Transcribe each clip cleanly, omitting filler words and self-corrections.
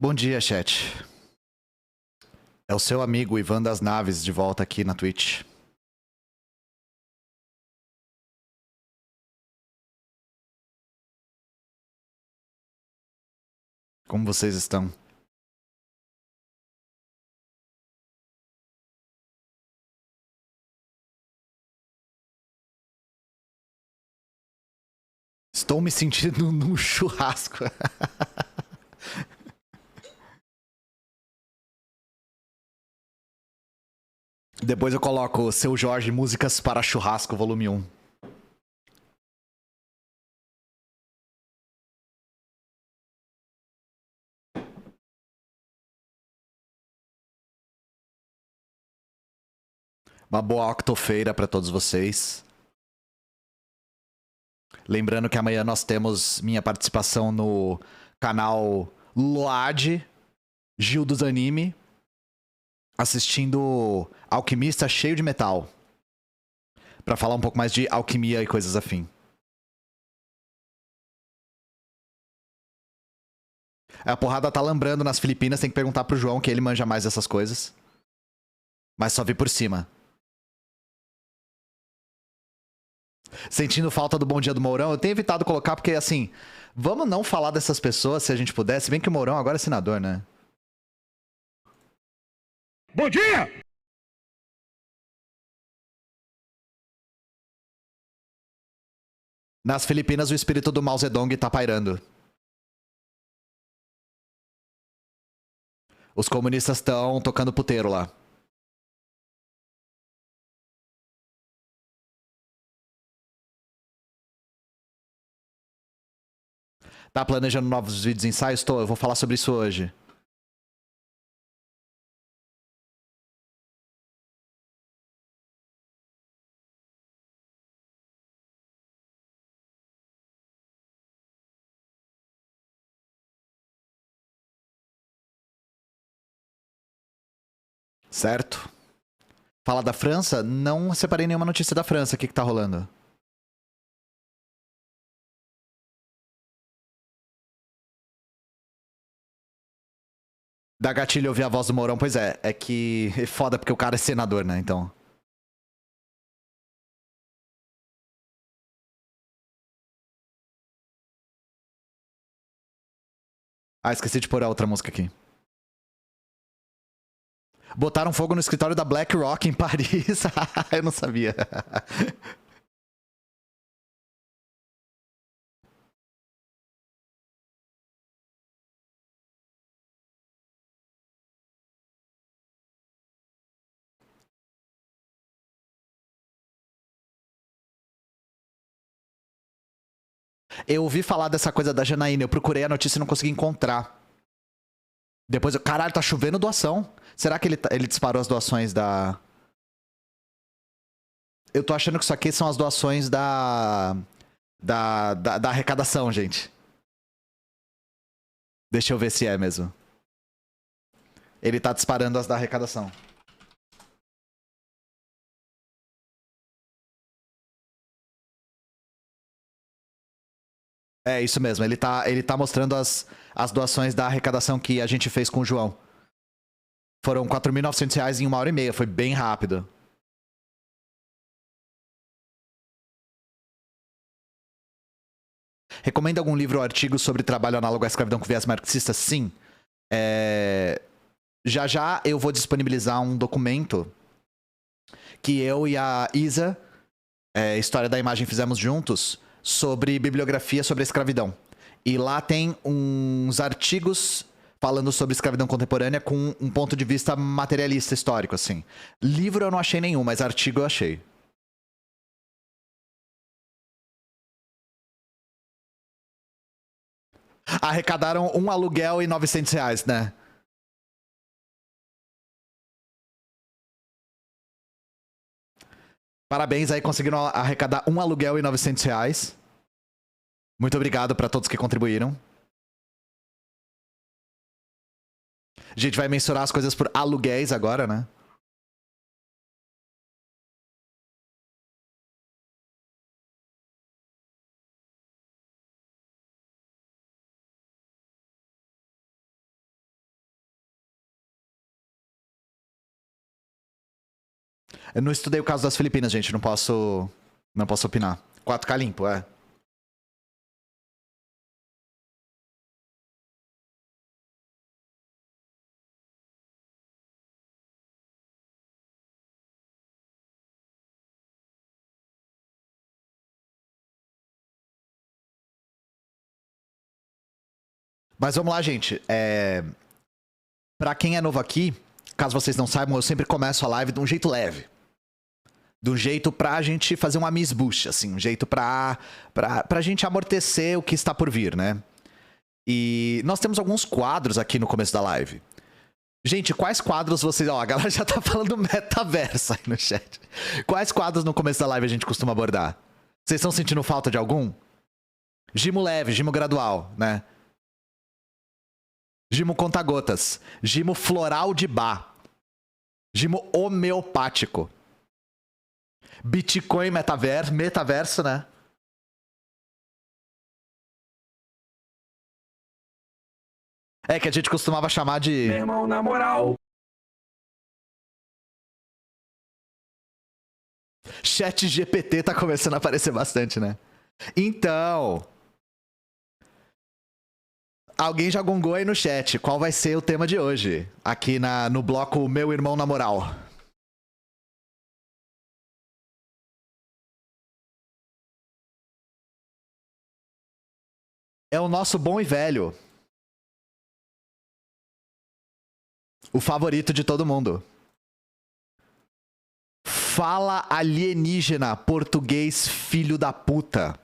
Bom dia, chat. É o seu amigo Ivan das Naves de volta aqui na Twitch. Como vocês estão? Estou me sentindo num churrasco. Depois eu coloco Seu Jorge Músicas para Churrasco, volume 1. Uma boa octofeira para todos vocês. Lembrando que amanhã nós temos minha participação no canal Load, Gil dos Anime, assistindo Alquimista Cheio de Metal. Pra falar um pouco mais de alquimia e coisas afim. A porrada tá lambrando nas Filipinas, tem que perguntar pro João que ele manja mais dessas coisas. Mas só vi por cima. Sentindo falta do Bom Dia do Mourão, eu tenho evitado colocar porque, assim, vamos não falar dessas pessoas se a gente pudesse, bem que o Mourão agora é senador, né? Bom dia! Nas Filipinas, o espírito do Mao Zedong tá pairando. Os comunistas estão tocando puteiro lá. Tá planejando novos vídeos e ensaios? Tô, eu vou falar sobre isso hoje. Certo? Falar da França, não separei nenhuma notícia da França. O que tá rolando? Da gatilho ouvir a voz do Mourão, pois é que é foda porque o cara é senador, né? Então. Ah, esqueci de pôr a outra música aqui. Botaram fogo no escritório da BlackRock em Paris. Eu não sabia. Eu ouvi falar dessa coisa da Janaína. Eu procurei a notícia e não consegui encontrar. Depois eu... Caralho, tá chovendo doação. Será que ele disparou as doações da... Eu tô achando que isso aqui são as doações da arrecadação, gente. Deixa eu ver se é mesmo. Ele tá disparando as da arrecadação. É isso mesmo. Ele tá mostrando as doações da arrecadação que a gente fez com o João. Foram R$ 4.900 em 1h30. Foi bem rápido. Recomenda algum livro ou artigo sobre trabalho análogo à escravidão com viés marxista? Sim. Já já eu vou disponibilizar um documento que eu e a Isa, História da Imagem, fizemos juntos sobre bibliografia sobre a escravidão. E lá tem uns artigos falando sobre escravidão contemporânea com um ponto de vista materialista histórico, assim. Livro eu não achei nenhum, mas artigo eu achei. Arrecadaram um aluguel e R$ 900, né? Parabéns aí, conseguiram arrecadar um aluguel e R$ 900. Muito obrigado para todos que contribuíram. A gente vai mensurar as coisas por aluguéis agora, né? Eu não estudei o caso das Filipinas, gente. Não posso opinar. 4K limpo, é. Mas vamos lá, gente. Pra quem é novo aqui, caso vocês não saibam, eu sempre começo a live de um jeito leve. De um jeito pra gente fazer uma amuse-bouche, assim. Um jeito pra gente amortecer o que está por vir, né? E nós temos alguns quadros aqui no começo da live. Gente, quais quadros vocês... Ó, a galera já tá falando metaverso aí no chat. Quais quadros no começo da live a gente costuma abordar? Vocês estão sentindo falta de algum? Gimo leve, gimo gradual, né? Gimo conta-gotas. Gimo floral de bar. Gimo homeopático. Bitcoin metaverso, né? É que a gente costumava chamar de... Meu irmão, na moral. Chat GPT tá começando a aparecer bastante, né? Então... Alguém já gongou aí no chat. Qual vai ser o tema de hoje? Aqui no bloco Meu Irmão na Moral. É o nosso bom e velho. O favorito de todo mundo. Fala alienígena, português filho da puta.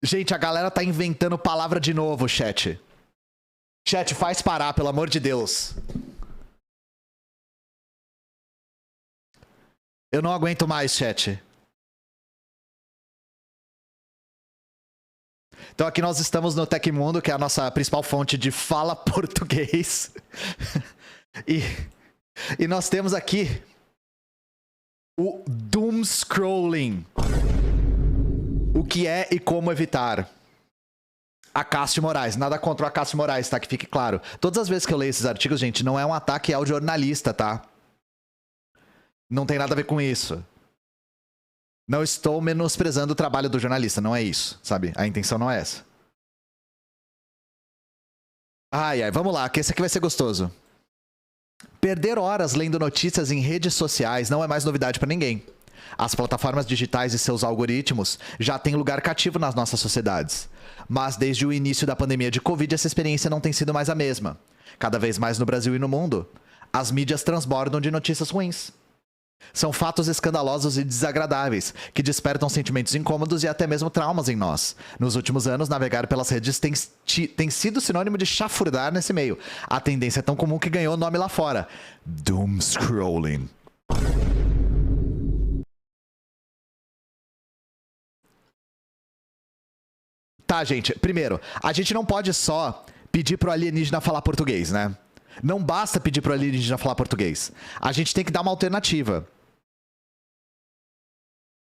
Gente, a galera tá inventando palavra de novo, chat. Chat, faz parar, pelo amor de Deus. Eu não aguento mais, chat. Então aqui nós estamos no Tecmundo, que é a nossa principal fonte de fala português. E nós temos aqui o Doom Scrolling. O que é e como evitar. Acácio Moraes. Nada contra o Acácio Moraes, tá? Que fique claro. Todas as vezes que eu leio esses artigos, gente, não é um ataque ao jornalista, tá? Não tem nada a ver com isso. Não estou menosprezando o trabalho do jornalista, não é isso, sabe? A intenção não é essa. Ai, vamos lá, que esse aqui vai ser gostoso. Perder horas lendo notícias em redes sociais não é mais novidade pra ninguém. As plataformas digitais e seus algoritmos já têm lugar cativo nas nossas sociedades. Mas desde o início da pandemia de Covid, essa experiência não tem sido mais a mesma. Cada vez mais no Brasil e no mundo, as mídias transbordam de notícias ruins. São fatos escandalosos e desagradáveis, que despertam sentimentos incômodos e até mesmo traumas em nós. Nos últimos anos, navegar pelas redes tem sido sinônimo de chafurdar nesse meio. A tendência é tão comum que ganhou nome lá fora. Doom Scrolling. Tá, gente. Primeiro, a gente não pode só pedir pro alienígena falar português, né? Não basta pedir pro alienígena falar português. A gente tem que dar uma alternativa.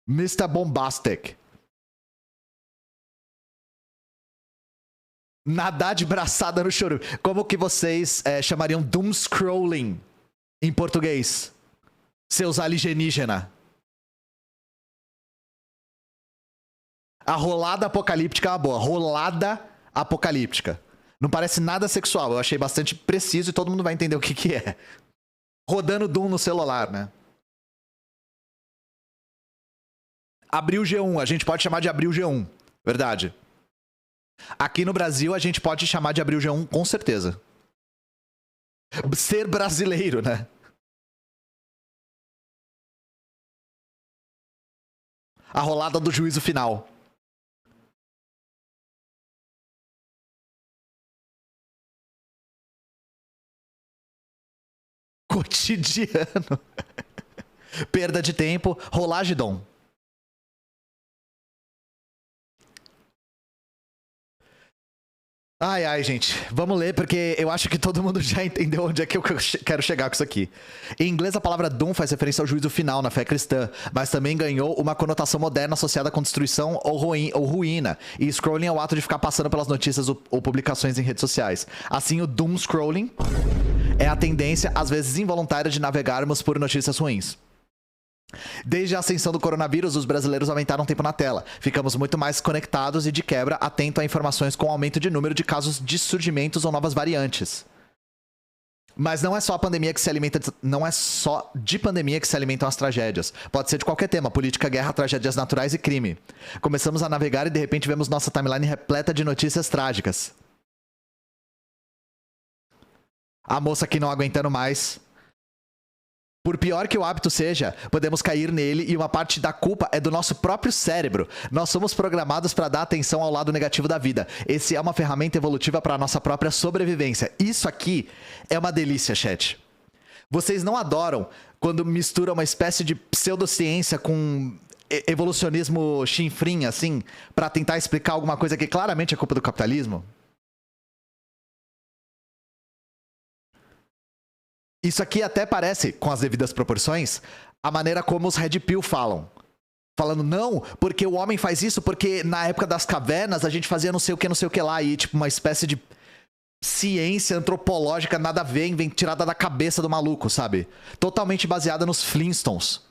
Mr. Bombastic. Nadar de braçada no choro. Como que vocês chamariam Doom Scrolling em português? Seus alienígena. A rolada apocalíptica é uma boa. Rolada apocalíptica. Não parece nada sexual. Eu achei bastante preciso e todo mundo vai entender o que é. Rodando Doom no celular, né? Abril G1. A gente pode chamar de Abril G1. Verdade. Aqui no Brasil, a gente pode chamar de Abril G1, com certeza. Ser brasileiro, né? A rolada do juízo final. Cotidiano. Perda de tempo. Rolagidon. Ai, ai, gente. Vamos ler, porque eu acho que todo mundo já entendeu onde é que eu quero chegar com isso aqui. Em inglês, a palavra doom faz referência ao juízo final na fé cristã, mas também ganhou uma conotação moderna associada com destruição ou ruína. E scrolling é o ato de ficar passando pelas notícias ou publicações em redes sociais. Assim, o doom scrolling é a tendência, às vezes involuntária, de navegarmos por notícias ruins. Desde a ascensão do coronavírus, os brasileiros aumentaram o tempo na tela. Ficamos muito mais conectados e, de quebra, atento a informações com aumento de número de casos de surgimentos ou novas variantes. Mas não é só a pandemia que se alimenta, não é só de pandemia que se alimentam as tragédias. Pode ser de qualquer tema: política, guerra, tragédias naturais e crime. Começamos a navegar e de repente vemos nossa timeline repleta de notícias trágicas. A moça aqui não aguentando mais. Por pior que o hábito seja, podemos cair nele e uma parte da culpa é do nosso próprio cérebro. Nós somos programados para dar atenção ao lado negativo da vida. Esse é uma ferramenta evolutiva para a nossa própria sobrevivência. Isso aqui é uma delícia, chat. Vocês não adoram quando misturam uma espécie de pseudociência com evolucionismo chinfrim, assim, para tentar explicar alguma coisa que claramente é culpa do capitalismo? Isso aqui até parece, com as devidas proporções, a maneira como os Red Pill falam. Falando, não, porque o homem faz isso, porque na época das cavernas a gente fazia não sei o que lá. E tipo, uma espécie de ciência antropológica nada a ver, tirada da cabeça do maluco, sabe? Totalmente baseada nos Flintstones.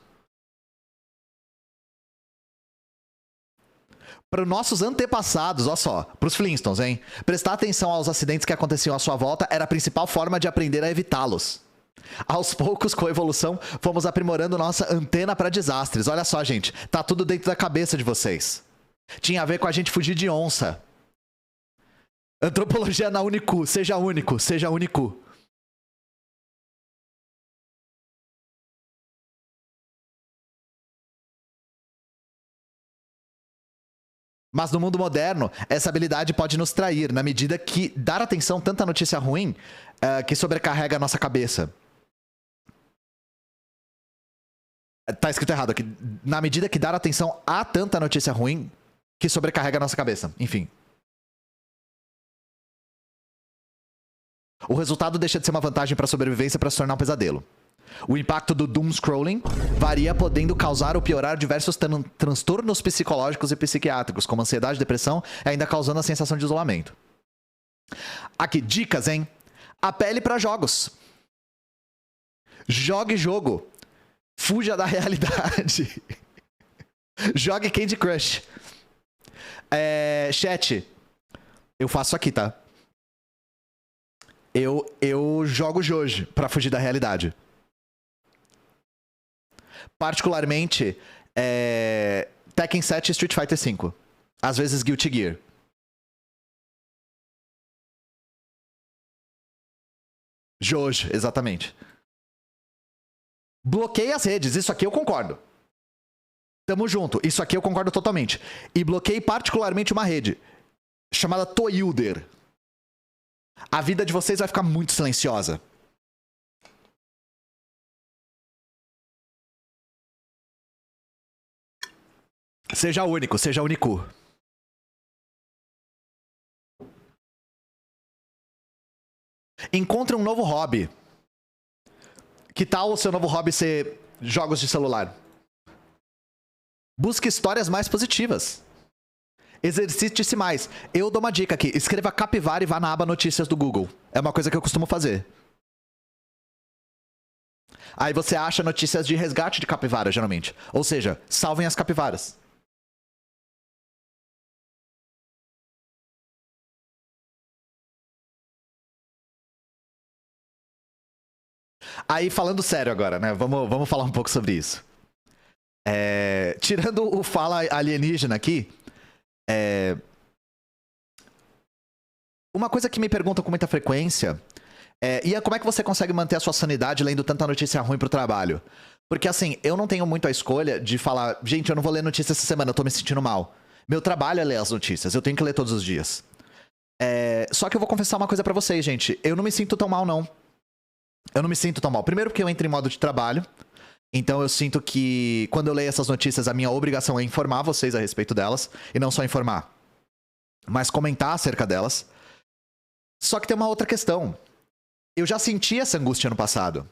Para os nossos antepassados, olha só, para os Flintstones, hein? Prestar atenção aos acidentes que aconteciam à sua volta era a principal forma de aprender a evitá-los. Aos poucos, com a evolução, fomos aprimorando nossa antena para desastres. Olha só, gente, tá tudo dentro da cabeça de vocês. Tinha a ver com a gente fugir de onça. Antropologia na Unicu, seja único, seja Unicu. Mas no mundo moderno, essa habilidade pode nos trair, na medida que dar atenção tanto à notícia ruim que sobrecarrega a nossa cabeça. Tá escrito errado aqui. Na medida que dar atenção a tanta notícia ruim que sobrecarrega a nossa cabeça. Enfim. O resultado deixa de ser uma vantagem para a sobrevivência para se tornar um pesadelo. O impacto do doom scrolling varia, podendo causar ou piorar diversos transtornos psicológicos e psiquiátricos, como ansiedade, depressão, e ainda causando a sensação de isolamento. Aqui, dicas, hein? Apele para jogos. Jogue jogo. Fuja da realidade. Jogue Candy Crush. Chat. Eu faço aqui, tá? Eu jogo Jojo pra fugir da realidade. Particularmente, Tekken 7 e Street Fighter 5. Às vezes Guilty Gear. Jojo, exatamente. Bloqueie as redes, isso aqui eu concordo. Tamo junto, isso aqui eu concordo totalmente. E bloqueie particularmente uma rede chamada Toilder. A vida de vocês vai ficar muito silenciosa. Seja único, seja único. Encontre um novo hobby. Que tal o seu novo hobby ser jogos de celular? Busque histórias mais positivas. Exercite-se mais. Eu dou uma dica aqui. Escreva capivara e vá na aba notícias do Google. É uma coisa que eu costumo fazer. Aí você acha notícias de resgate de capivara, geralmente. Ou seja, salvem as capivaras. Aí, falando sério agora, né? Vamos falar um pouco sobre isso. Tirando o fala alienígena aqui, uma coisa que me perguntam com muita frequência Ian, como é que você consegue manter a sua sanidade lendo tanta notícia ruim pro trabalho? Porque assim, eu não tenho muito a escolha de falar, gente, eu não vou ler notícia essa semana, eu tô me sentindo mal. Meu trabalho é ler as notícias, eu tenho que ler todos os dias. Só que eu vou confessar uma coisa pra vocês, gente. Eu não me sinto tão mal, não. Eu não me sinto tão mal. Primeiro porque eu entro em modo de trabalho. Então eu sinto que quando eu leio essas notícias, a minha obrigação é informar vocês a respeito delas. E não só informar, mas comentar acerca delas. Só que tem uma outra questão. Eu já senti essa angústia no passado.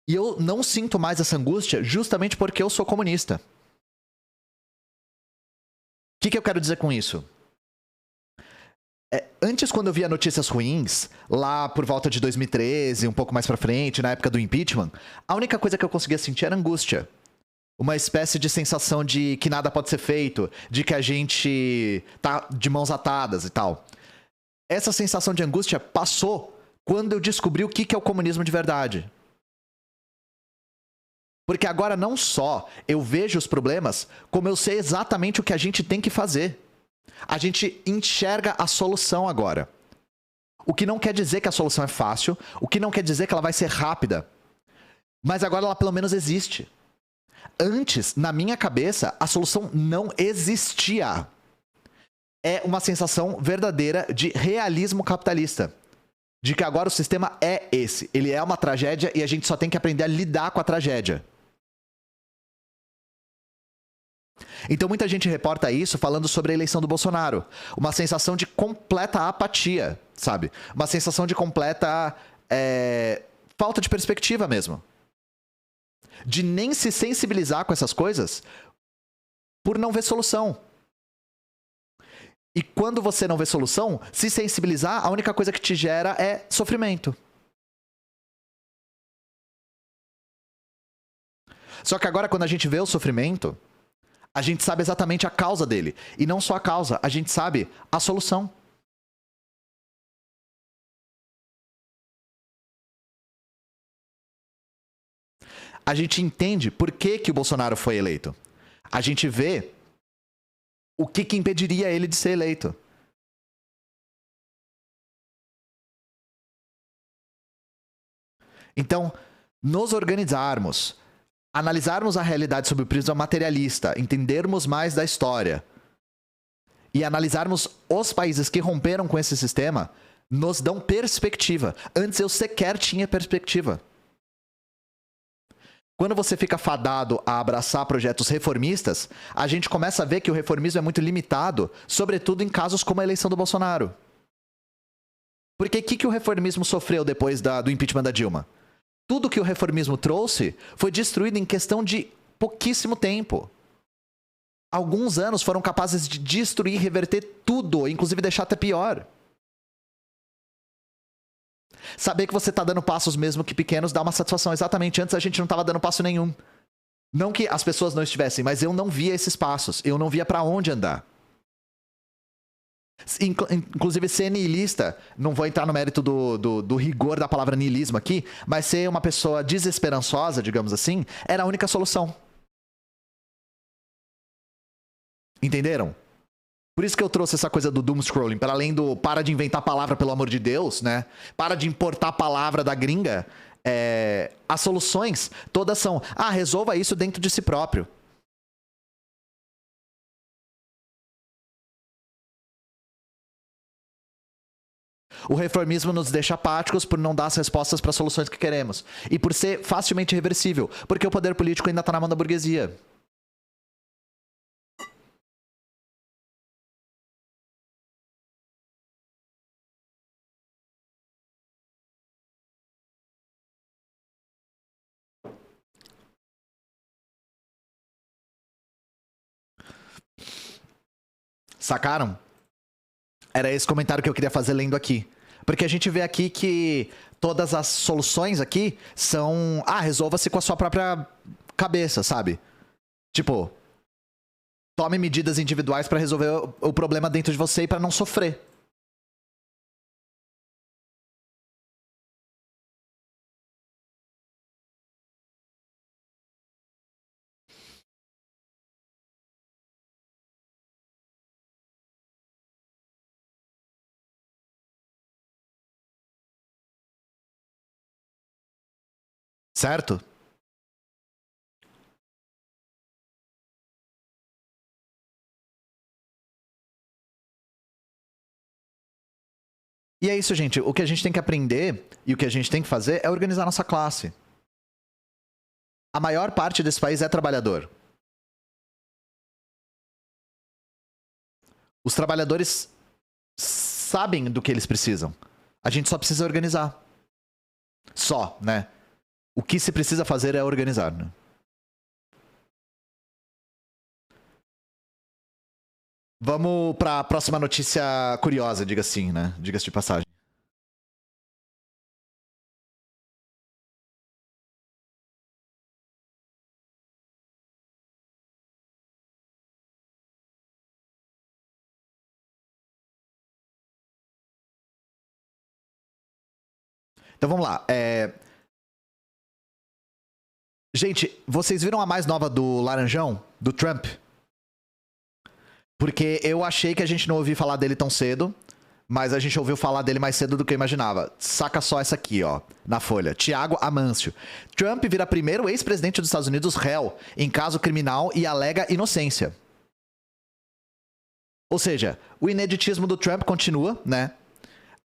E eu não sinto mais essa angústia justamente porque eu sou comunista. O que eu quero dizer com isso? Antes, quando eu via notícias ruins, lá por volta de 2013, um pouco mais pra frente, na época do impeachment, a única coisa que eu conseguia sentir era angústia. Uma espécie de sensação de que nada pode ser feito, de que a gente tá de mãos atadas e tal. Essa sensação de angústia passou quando eu descobri o que é o comunismo de verdade. Porque agora não só eu vejo os problemas, como eu sei exatamente o que a gente tem que fazer. A gente enxerga a solução agora. O que não quer dizer que a solução é fácil, o que não quer dizer que ela vai ser rápida. Mas agora ela pelo menos existe. Antes, na minha cabeça, a solução não existia. É uma sensação verdadeira de realismo capitalista. De que agora o sistema é esse. Ele é uma tragédia e a gente só tem que aprender a lidar com a tragédia. Então muita gente reporta isso falando sobre a eleição do Bolsonaro. Uma sensação de completa apatia, sabe? Uma sensação de completa falta de perspectiva mesmo. De nem se sensibilizar com essas coisas por não ver solução. E quando você não vê solução, se sensibilizar, a única coisa que te gera é sofrimento. Só que agora, quando a gente vê o sofrimento, a gente sabe exatamente a causa dele. E não só a causa, a gente sabe a solução. A gente entende por que o Bolsonaro foi eleito. A gente vê o que impediria ele de ser eleito. Então, nos organizarmos, analisarmos a realidade sob o prisma materialista, entendermos mais da história e analisarmos os países que romperam com esse sistema, nos dão perspectiva. Antes eu sequer tinha perspectiva. Quando você fica fadado a abraçar projetos reformistas, a gente começa a ver que o reformismo é muito limitado, sobretudo em casos como a eleição do Bolsonaro. Porque o que o reformismo sofreu depois do impeachment da Dilma? Tudo que o reformismo trouxe foi destruído em questão de pouquíssimo tempo. Alguns anos foram capazes de destruir, reverter tudo, inclusive deixar até pior. Saber que você tá dando passos mesmo que pequenos dá uma satisfação. Exatamente, antes a gente não tava dando passo nenhum. Não que as pessoas não estivessem, mas eu não via esses passos. Eu não via pra onde andar. Inclusive ser niilista, não vou entrar no mérito do rigor da palavra niilismo aqui, mas ser uma pessoa desesperançosa, digamos assim, era a única solução. Entenderam? Por isso que eu trouxe essa coisa do doom scrolling, para além do para de inventar palavra, pelo amor de Deus, né? Para de importar palavra da gringa. As soluções todas são, resolva isso dentro de si próprio. O reformismo nos deixa apáticos por não dar as respostas para as soluções que queremos. E por ser facilmente reversível, porque o poder político ainda está na mão da burguesia. Sacaram? Era esse comentário que eu queria fazer lendo aqui. Porque a gente vê aqui que todas as soluções aqui são... resolva-se com a sua própria cabeça, sabe? Tipo, tome medidas individuais para resolver o problema dentro de você e para não sofrer. Certo? E é isso, gente. O que a gente tem que aprender e o que a gente tem que fazer é organizar nossa classe. A maior parte desse país é trabalhador. Os trabalhadores sabem do que eles precisam. A gente só precisa organizar. Só, né? O que se precisa fazer é organizar, né? Vamos pra próxima notícia curiosa, diga assim, né? Diga-se de passagem. Então vamos lá. Gente, vocês viram a mais nova do Laranjão? Do Trump? Porque eu achei que a gente não ouviu falar dele tão cedo, mas a gente ouviu falar dele mais cedo do que eu imaginava. Saca só essa aqui, ó, na folha. Tiago Amâncio. Trump vira primeiro ex-presidente dos Estados Unidos réu em caso criminal e alega inocência. Ou seja, o ineditismo do Trump continua, né?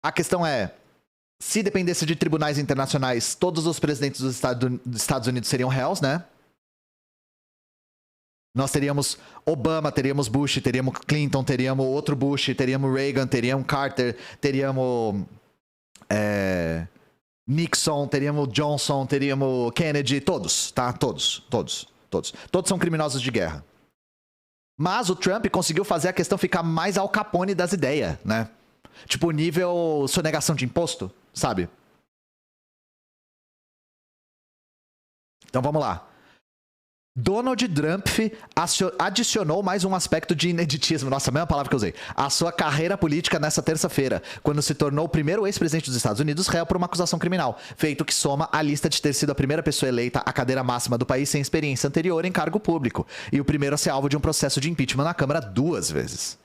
A questão é, se dependesse de tribunais internacionais, todos os presidentes dos Estados Unidos seriam réus, né? Nós teríamos Obama, teríamos Bush, teríamos Clinton, teríamos outro Bush, teríamos Reagan, teríamos Carter, teríamos Nixon, teríamos Johnson, teríamos Kennedy, todos, tá? Todos. Todos são criminosos de guerra. Mas o Trump conseguiu fazer a questão ficar mais Al Capone das ideias, né? Tipo, nível sonegação de imposto, sabe? Então vamos lá. Donald Trump adicionou mais um aspecto de ineditismo, nossa, a mesma palavra que eu usei, à sua carreira política nessa terça-feira, quando se tornou o primeiro ex-presidente dos Estados Unidos réu por uma acusação criminal, feito que soma a lista de ter sido a primeira pessoa eleita à cadeira máxima do país sem experiência anterior em cargo público, e o primeiro a ser alvo de um processo de impeachment na Câmara 2 vezes.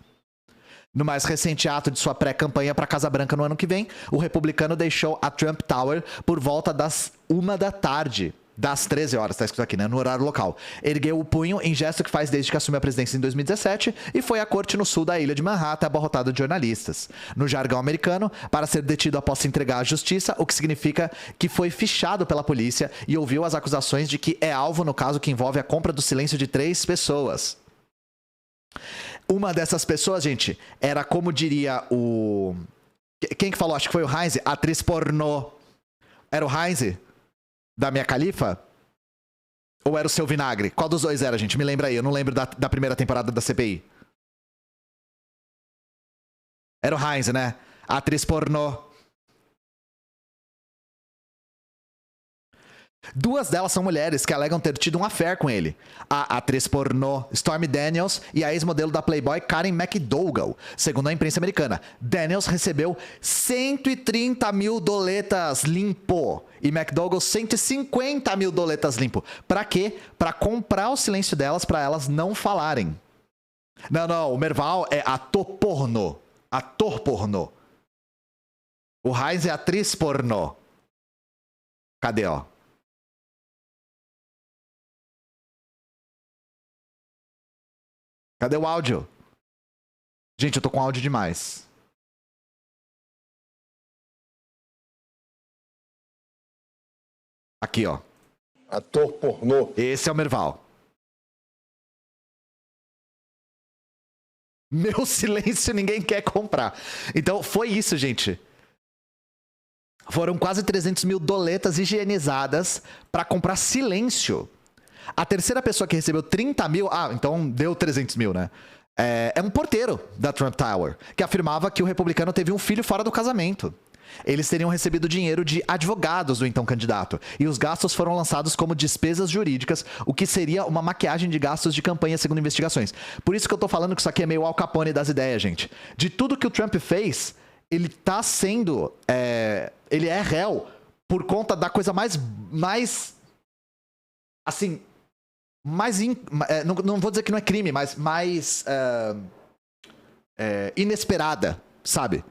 No mais recente ato de sua pré-campanha para a Casa Branca no ano que vem, o republicano deixou a Trump Tower por volta das 1 da tarde. Das 13 horas, tá escrito aqui, né? No horário local. Ergueu o punho em gesto que faz desde que assumiu a presidência em 2017 e foi à corte no sul da ilha de Manhattan abarrotado de jornalistas. No jargão americano, para ser detido após se entregar à justiça, o que significa que foi fichado pela polícia e ouviu as acusações de que é alvo no caso que envolve a compra do silêncio de 3 pessoas. Uma dessas pessoas, gente, era como diria o... Quem que falou? Acho que foi o Heinz, atriz pornô. Era o Heinz? Da Mia Khalifa? Ou era o Seu Vinagre? Qual dos dois era, gente? Me lembra aí. Eu não lembro da primeira temporada da CPI. Era o Heinz, né? A atriz pornô. 2 delas são mulheres que alegam ter tido um affair com ele. A atriz pornô Stormy Daniels e a ex-modelo da Playboy Karen McDougal, segundo a imprensa americana. Daniels recebeu 130 mil doletas limpo e McDougal 150 mil doletas limpo. Pra quê? Pra comprar o silêncio delas pra elas não falarem. Não, o Merval é ator pornô. Ator pornô. O Heinz é atriz pornô. Cadê, ó? Cadê o áudio? Gente, eu tô com áudio demais. Aqui, ó. Ator pornô. Esse é o Merval. Meu silêncio ninguém quer comprar. Então, foi isso, gente. Foram quase 300 mil doletas higienizadas pra comprar silêncio. A terceira pessoa que recebeu 30 mil... Ah, então deu 300 mil, né? É um porteiro da Trump Tower, que afirmava que o republicano teve um filho fora do casamento. Eles teriam recebido dinheiro de advogados do então candidato, e os gastos foram lançados como despesas jurídicas, o que seria uma maquiagem de gastos de campanha, segundo investigações. Por isso que eu tô falando que isso aqui é meio Al Capone das ideias, gente. De tudo que o Trump fez, ele tá sendo... ele é réu por conta da coisa mais assim... não vou dizer que não é crime, mas mais inesperada, sabe?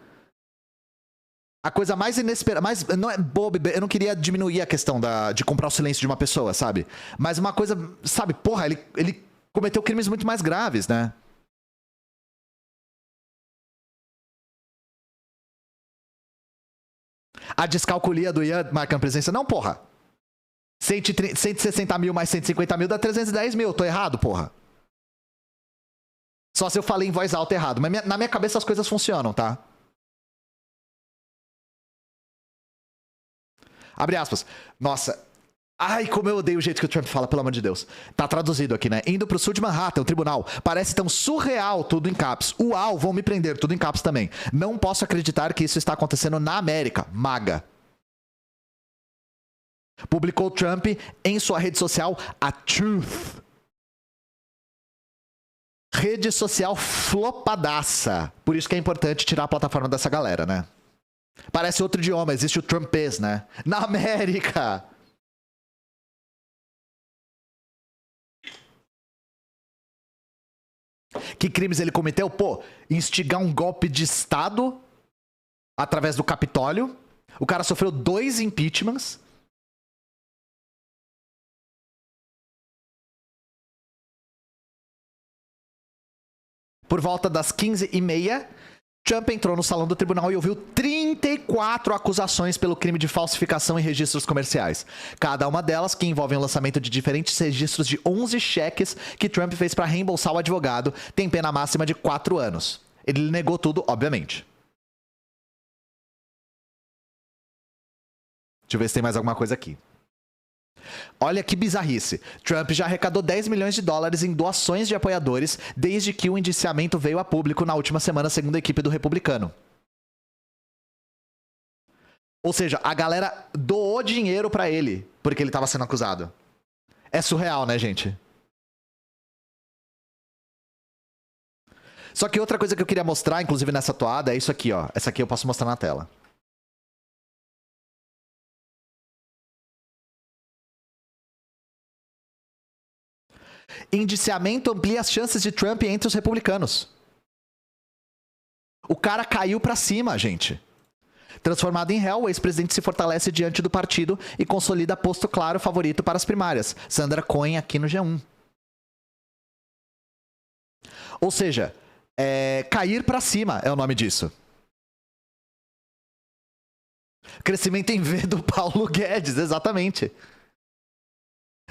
A coisa mais inesperada, não é bobo, eu não queria diminuir a questão de comprar o silêncio de uma pessoa, sabe? Mas uma coisa, sabe, porra, ele cometeu crimes muito mais graves, né? A descalculia do Ian marcando presença, não, porra. 160 mil mais 150 mil dá 310 mil. Tô errado, porra? Só se eu falei em voz alta errado. Mas na minha cabeça as coisas funcionam, tá? Abre aspas. Nossa. Ai, como eu odeio o jeito que o Trump fala, pelo amor de Deus. Tá traduzido aqui, né? Indo pro sul de Manhattan, o tribunal. Parece tão surreal, tudo em caps. Uau, vão me prender, tudo em caps também. Não posso acreditar que isso está acontecendo na América. MAGA. Publicou Trump em sua rede social, a Truth. Rede social flopadaça. Por isso que é importante tirar a plataforma dessa galera, né? Parece outro idioma, existe o Trumpês, né? Na América! Que crimes ele cometeu? Pô, instigar um golpe de Estado através do Capitólio. O cara sofreu 2 impeachments. Por volta das 15h30, Trump entrou no salão do tribunal e ouviu 34 acusações pelo crime de falsificação em registros comerciais. Cada uma delas que envolvem o lançamento de diferentes registros de 11 cheques que Trump fez para reembolsar o advogado, tem pena máxima de 4 anos. Ele negou tudo, obviamente. Deixa eu ver se tem mais alguma coisa aqui. Olha que bizarrice. Trump já arrecadou 10 milhões de dólares em doações de apoiadores desde que o indiciamento veio a público na última semana, segundo a equipe do republicano. Ou seja, a galera doou dinheiro pra ele porque ele estava sendo acusado. É surreal, né, gente? Só que outra coisa que eu queria mostrar, inclusive nessa toada, é isso aqui, ó. Essa aqui eu posso mostrar na tela. Indiciamento amplia as chances de Trump entre os republicanos. O cara caiu pra cima, gente. Transformado em réu, o ex-presidente se fortalece diante do partido e consolida posto claro favorito para as primárias. Sandra Cohen aqui no G1. Ou seja, cair pra cima é o nome disso. Crescimento em V do Paulo Guedes, exatamente.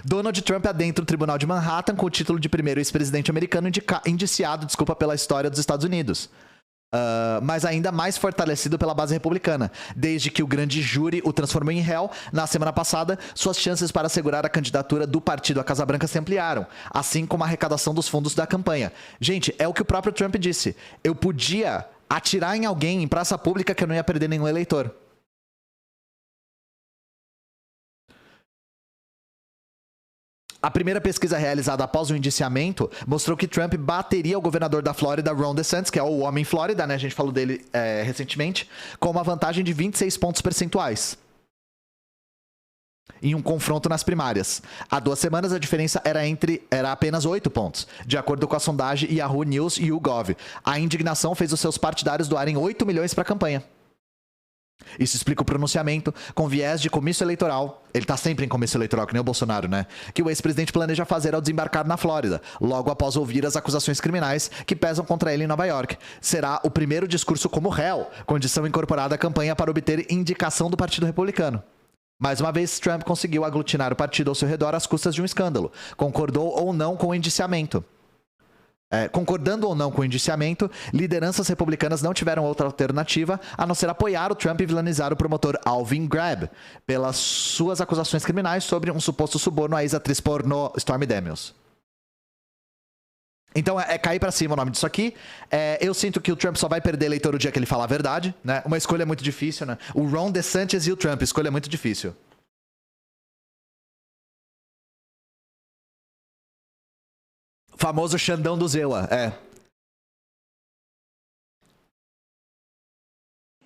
Donald Trump adentra o tribunal de Manhattan com o título de primeiro ex-presidente americano indiciado, pela história dos Estados Unidos. Mas ainda mais fortalecido pela base republicana. Desde que o grande júri o transformou em réu, na semana passada, suas chances para assegurar a candidatura do partido à Casa Branca se ampliaram, assim como a arrecadação dos fundos da campanha. Gente, é o que o próprio Trump disse. Eu podia atirar em alguém em praça pública que eu não ia perder nenhum eleitor. A primeira pesquisa realizada após o indiciamento mostrou que Trump bateria o governador da Flórida, Ron DeSantis, que é o homem Flórida, né? A gente falou dele recentemente, com uma vantagem de 26 pontos percentuais em um confronto nas primárias. Há 2 semanas a diferença era apenas 8 pontos, de acordo com a sondagem Yahoo News e YouGov. A indignação fez os seus partidários doarem 8 milhões para a campanha. Isso explica o pronunciamento com viés de comício eleitoral. Ele tá sempre em comício eleitoral, que nem o Bolsonaro, né? Que o ex-presidente planeja fazer ao desembarcar na Flórida, logo após ouvir as acusações criminais que pesam contra ele em Nova York. Será o primeiro discurso como réu, condição incorporada à campanha para obter indicação do Partido Republicano. Mais uma vez, Trump conseguiu aglutinar o partido ao seu redor às custas de um escândalo. Concordou ou não com o indiciamento. Concordando ou não com o indiciamento, lideranças republicanas não tiveram outra alternativa a não ser apoiar o Trump e vilanizar o promotor Alvin Bragg pelas suas acusações criminais sobre um suposto suborno à ex-atriz pornô Stormy Daniels. Então é cair pra cima o nome disso aqui. Eu sinto que o Trump só vai perder eleitor o dia que ele falar a verdade, né? Uma escolha muito difícil, né? O Ron DeSantis e o Trump, escolha muito difícil. Famoso Xandão do Zewa,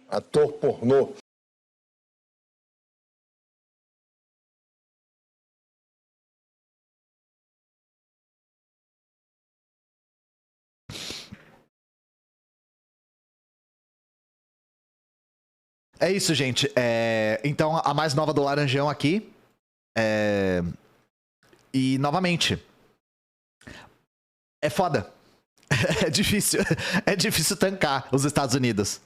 Ator pornô. É isso, gente. Então, a mais nova do Laranjão aqui. E, novamente, é foda. É difícil. É difícil tancar os Estados Unidos.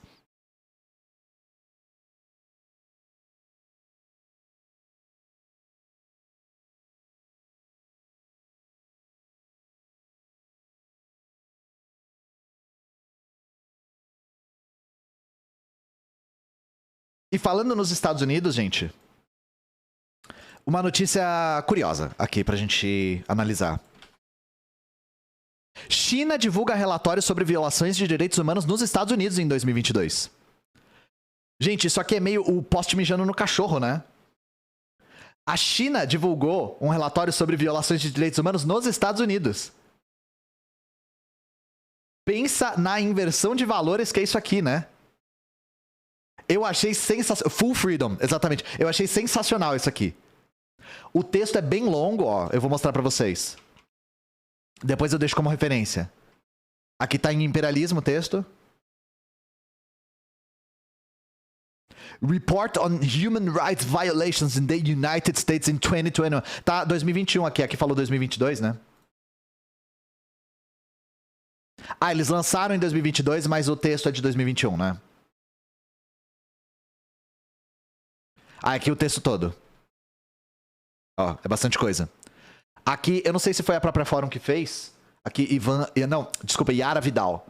E falando nos Estados Unidos, gente, Uma notícia curiosa aqui pra gente analisar. China divulga relatório sobre violações de direitos humanos nos Estados Unidos em 2022. Gente, isso aqui é meio o poste mijando no cachorro, né? A China divulgou um relatório sobre violações de direitos humanos nos Estados Unidos. Pensa na inversão de valores que é isso aqui, né? Eu achei sensacional. Full freedom, exatamente. Eu achei sensacional isso aqui. O texto é bem longo, ó. Eu vou mostrar pra vocês. Depois eu deixo como referência. Aqui tá em imperialismo o texto. Report on Human Rights Violations in the United States in 2021. Tá 2021 aqui. Aqui falou 2022, né? Ah, eles lançaram em 2022, mas o texto é de 2021, né? Ah, aqui o texto todo. Ó, é bastante coisa. Aqui, eu não sei se foi a própria Fórum que fez. Aqui, não, desculpa, Yara Vidal.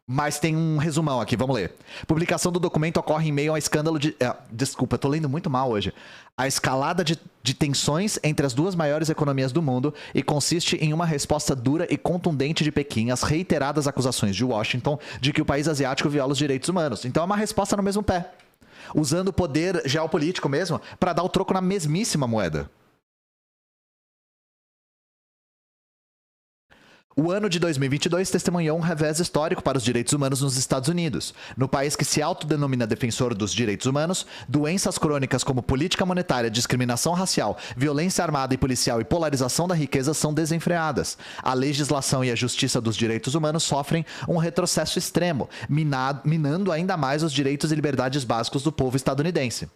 Mas tem um resumão aqui, vamos ler. Publicação do documento ocorre em meio a escândalo de... desculpa, eu tô lendo muito mal hoje. A escalada de tensões entre as duas maiores economias do mundo e consiste em uma resposta dura e contundente de Pequim às reiteradas acusações de Washington de que o país asiático viola os direitos humanos. Então é uma resposta no mesmo pé. Usando o poder geopolítico mesmo para dar o troco na mesmíssima moeda. O ano de 2022 testemunhou um revés histórico para os direitos humanos nos Estados Unidos. No país que se autodenomina defensor dos direitos humanos, doenças crônicas como política monetária, discriminação racial, violência armada e policial e polarização da riqueza são desenfreadas. A legislação e a justiça dos direitos humanos sofrem um retrocesso extremo, minando ainda mais os direitos e liberdades básicos do povo estadunidense.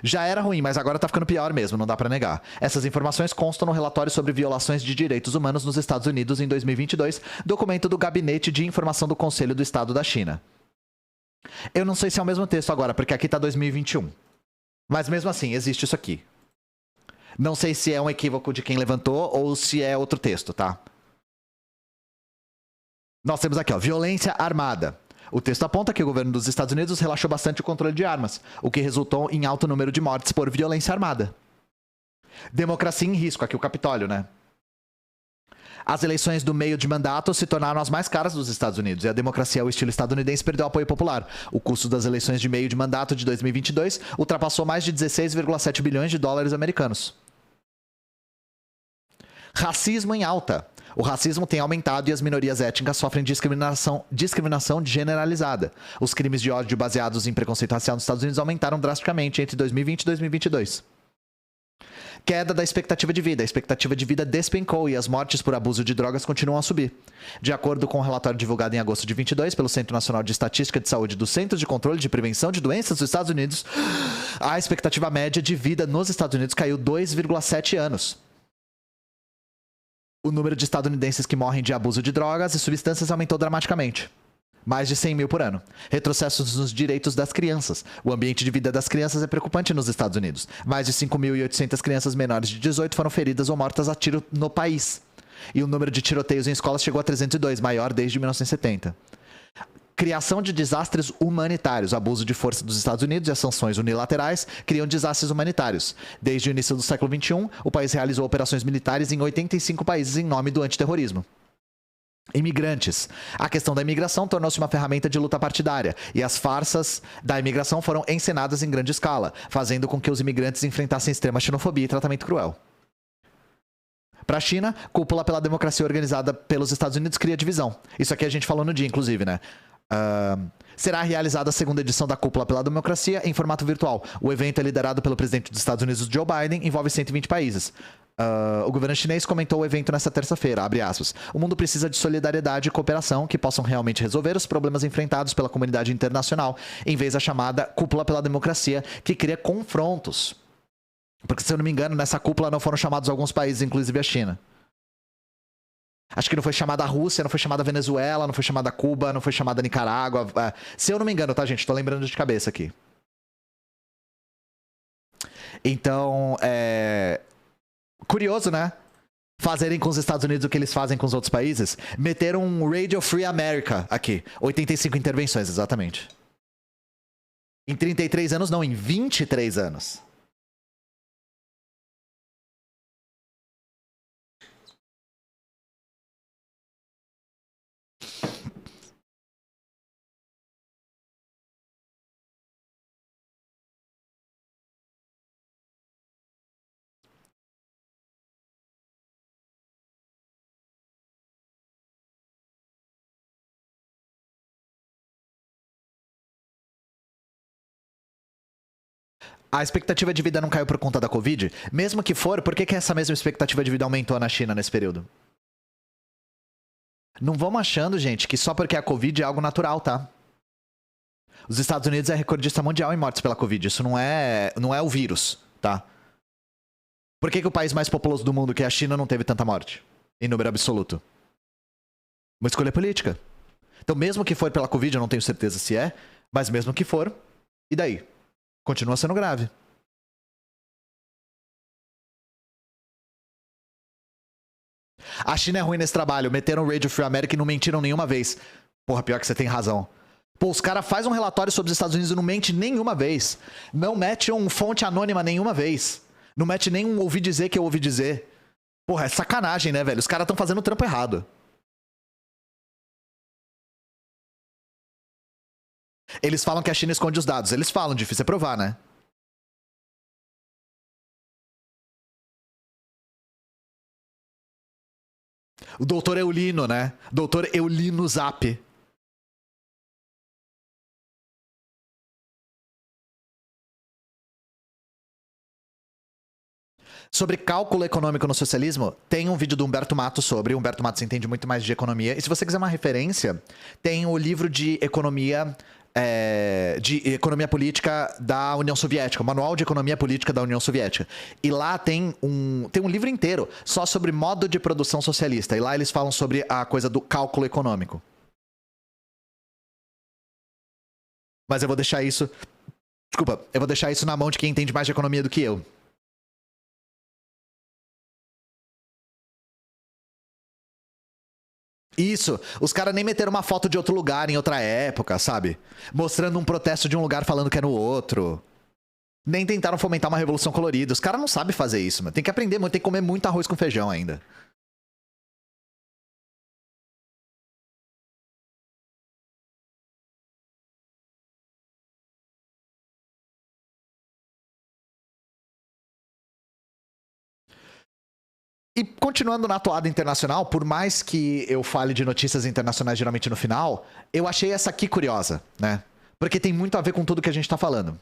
Já era ruim, mas agora tá ficando pior mesmo, não dá pra negar. Essas informações constam no relatório sobre violações de direitos humanos nos Estados Unidos em 2022, documento do Gabinete de Informação do Conselho do Estado da China. Eu não sei se é o mesmo texto agora, porque aqui tá 2021. Mas mesmo assim, existe isso aqui. Não sei se é um equívoco de quem levantou ou se é outro texto, tá? Nós temos aqui, ó, violência armada. O texto aponta que o governo dos Estados Unidos relaxou bastante o controle de armas, o que resultou em alto número de mortes por violência armada. Democracia em risco, aqui o Capitólio, né? As eleições do meio de mandato se tornaram as mais caras dos Estados Unidos e a democracia ao estilo estadunidense perdeu apoio popular. O custo das eleições de meio de mandato de 2022 ultrapassou mais de 16,7 bilhões de dólares americanos. Racismo em alta. O racismo tem aumentado e as minorias étnicas sofrem discriminação generalizada. Os crimes de ódio baseados em preconceito racial nos Estados Unidos aumentaram drasticamente entre 2020 e 2022. Queda da expectativa de vida. A expectativa de vida despencou e as mortes por abuso de drogas continuam a subir. De acordo com o relatório divulgado em agosto de 2022 pelo Centro Nacional de Estatística de Saúde do Centro de Controle de Prevenção de Doenças dos Estados Unidos, a expectativa média de vida nos Estados Unidos caiu 2,7 anos. O número de estadunidenses que morrem de abuso de drogas e substâncias aumentou dramaticamente. Mais de 100 mil por ano. Retrocessos nos direitos das crianças. O ambiente de vida das crianças é preocupante nos Estados Unidos. Mais de 5.800 crianças menores de 18 foram feridas ou mortas a tiro no país. E o número de tiroteios em escolas chegou a 302, maior desde 1970. Criação de desastres humanitários. Abuso de força dos Estados Unidos e as sanções unilaterais criam desastres humanitários. Desde o início do século XXI, o país realizou operações militares em 85 países em nome do antiterrorismo. Imigrantes. A questão da imigração tornou-se uma ferramenta de luta partidária e as farsas da imigração foram encenadas em grande escala, fazendo com que os imigrantes enfrentassem extrema xenofobia e tratamento cruel. Para a China, cúpula pela democracia organizada pelos Estados Unidos cria divisão. Isso aqui a gente falou no dia, inclusive, né? Será realizada a segunda edição da Cúpula pela Democracia em formato virtual. O evento é liderado pelo presidente dos Estados Unidos, Joe Biden, envolve 120 países. O governo chinês comentou o evento nesta terça-feira, abre aspas. O mundo precisa de solidariedade e cooperação que possam realmente resolver os problemas enfrentados pela comunidade internacional, em vez da chamada Cúpula pela Democracia, que cria confrontos. Porque, se eu não me engano, nessa cúpula não foram chamados alguns países, inclusive a China. Acho que não foi chamada a Rússia, não foi chamada a Venezuela, não foi chamada a Cuba, não foi chamada a Nicarágua. Se eu não me engano, tá, gente? Tô lembrando de cabeça aqui. Então, curioso, né? Fazerem com os Estados Unidos o que eles fazem com os outros países. Meteram um Radio Free America aqui. 85 intervenções, exatamente. Em 33 anos, não, em 23 anos. A expectativa de vida não caiu por conta da Covid? Mesmo que for, por que essa mesma expectativa de vida aumentou na China nesse período? Não vamos achando, gente, que só porque a Covid é algo natural, tá? Os Estados Unidos é recordista mundial em mortes pela Covid. Isso não é o vírus, tá? Por que o país mais populoso do mundo, que é a China, não teve tanta morte? Em número absoluto. Uma escolha política. Então, mesmo que for pela Covid, eu não tenho certeza se é, mas mesmo que for, e daí? Continua sendo grave. A China é ruim nesse trabalho. Meteram o Radio Free America e não mentiram nenhuma vez. Porra, pior que você tem razão. Pô, os caras fazem um relatório sobre os Estados Unidos e não mente nenhuma vez. Não mete um fonte anônima nenhuma vez. Não mete nem um ouvi dizer que eu ouvi dizer. Porra, é sacanagem, né, velho? Os caras estão fazendo o trampo errado. Eles falam que a China esconde os dados. Eles falam, difícil é provar, né? O doutor Eulino, né? Doutor Eulino Zap. Sobre cálculo econômico no socialismo, tem um vídeo do Humberto Matos sobre. O Humberto Matos entende muito mais de economia. E se você quiser uma referência, tem o livro de economia política da União Soviética, o Manual de Economia Política da União Soviética. E lá tem um livro inteiro só sobre modo de produção socialista. E lá eles falam sobre a coisa do cálculo econômico. Mas eu vou deixar isso... Desculpa, eu vou deixar isso na mão de quem entende mais de economia do que eu. Isso, os caras nem meteram uma foto de outro lugar em outra época, sabe? Mostrando um protesto de um lugar falando que é no outro. Nem tentaram fomentar uma revolução colorida. Os caras não sabem fazer isso, mano. Tem que aprender muito, tem que comer muito arroz com feijão ainda. E continuando na toada internacional, por mais que eu fale de notícias internacionais geralmente no final, eu achei essa aqui curiosa, né? Porque tem muito a ver com tudo que a gente tá falando.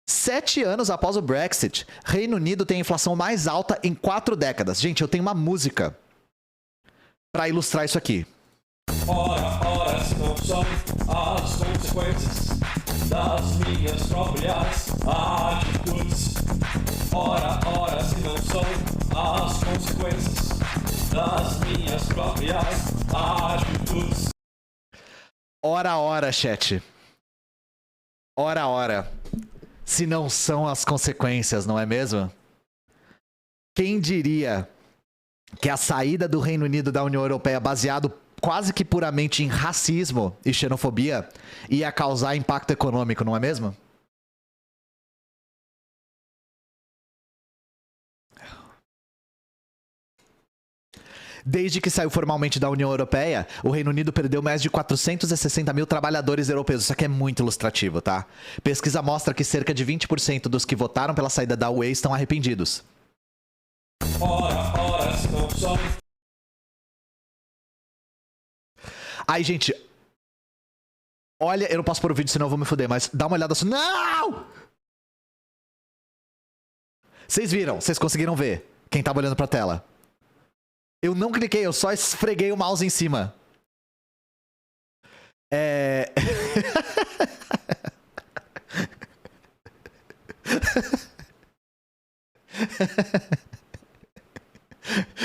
7 anos após o Brexit, Reino Unido tem a inflação mais alta em 4 décadas. Gente, eu tenho uma música pra ilustrar isso aqui. Ora, se não são as consequências das minhas próprias atitudes. Ora, se não são as consequências das minhas próprias atitudes. Ora, chat. Ora. Se não são as consequências, não é mesmo? Quem diria que a saída do Reino Unido da União Europeia, baseado quase que puramente em racismo e xenofobia, ia causar impacto econômico, não é mesmo? Desde que saiu formalmente da União Europeia, o Reino Unido perdeu mais de 460 mil trabalhores europeus. Isso aqui é muito ilustrativo, tá? Pesquisa mostra que cerca de 20% dos que votaram pela saída da UE estão arrependidos. Ora, se não são. Aí, gente... Olha, eu não posso pôr o vídeo, senão eu vou me fuder, mas dá uma olhada só. Não! Vocês viram, vocês conseguiram ver quem tava olhando pra tela. Eu não cliquei, eu só esfreguei o mouse em cima.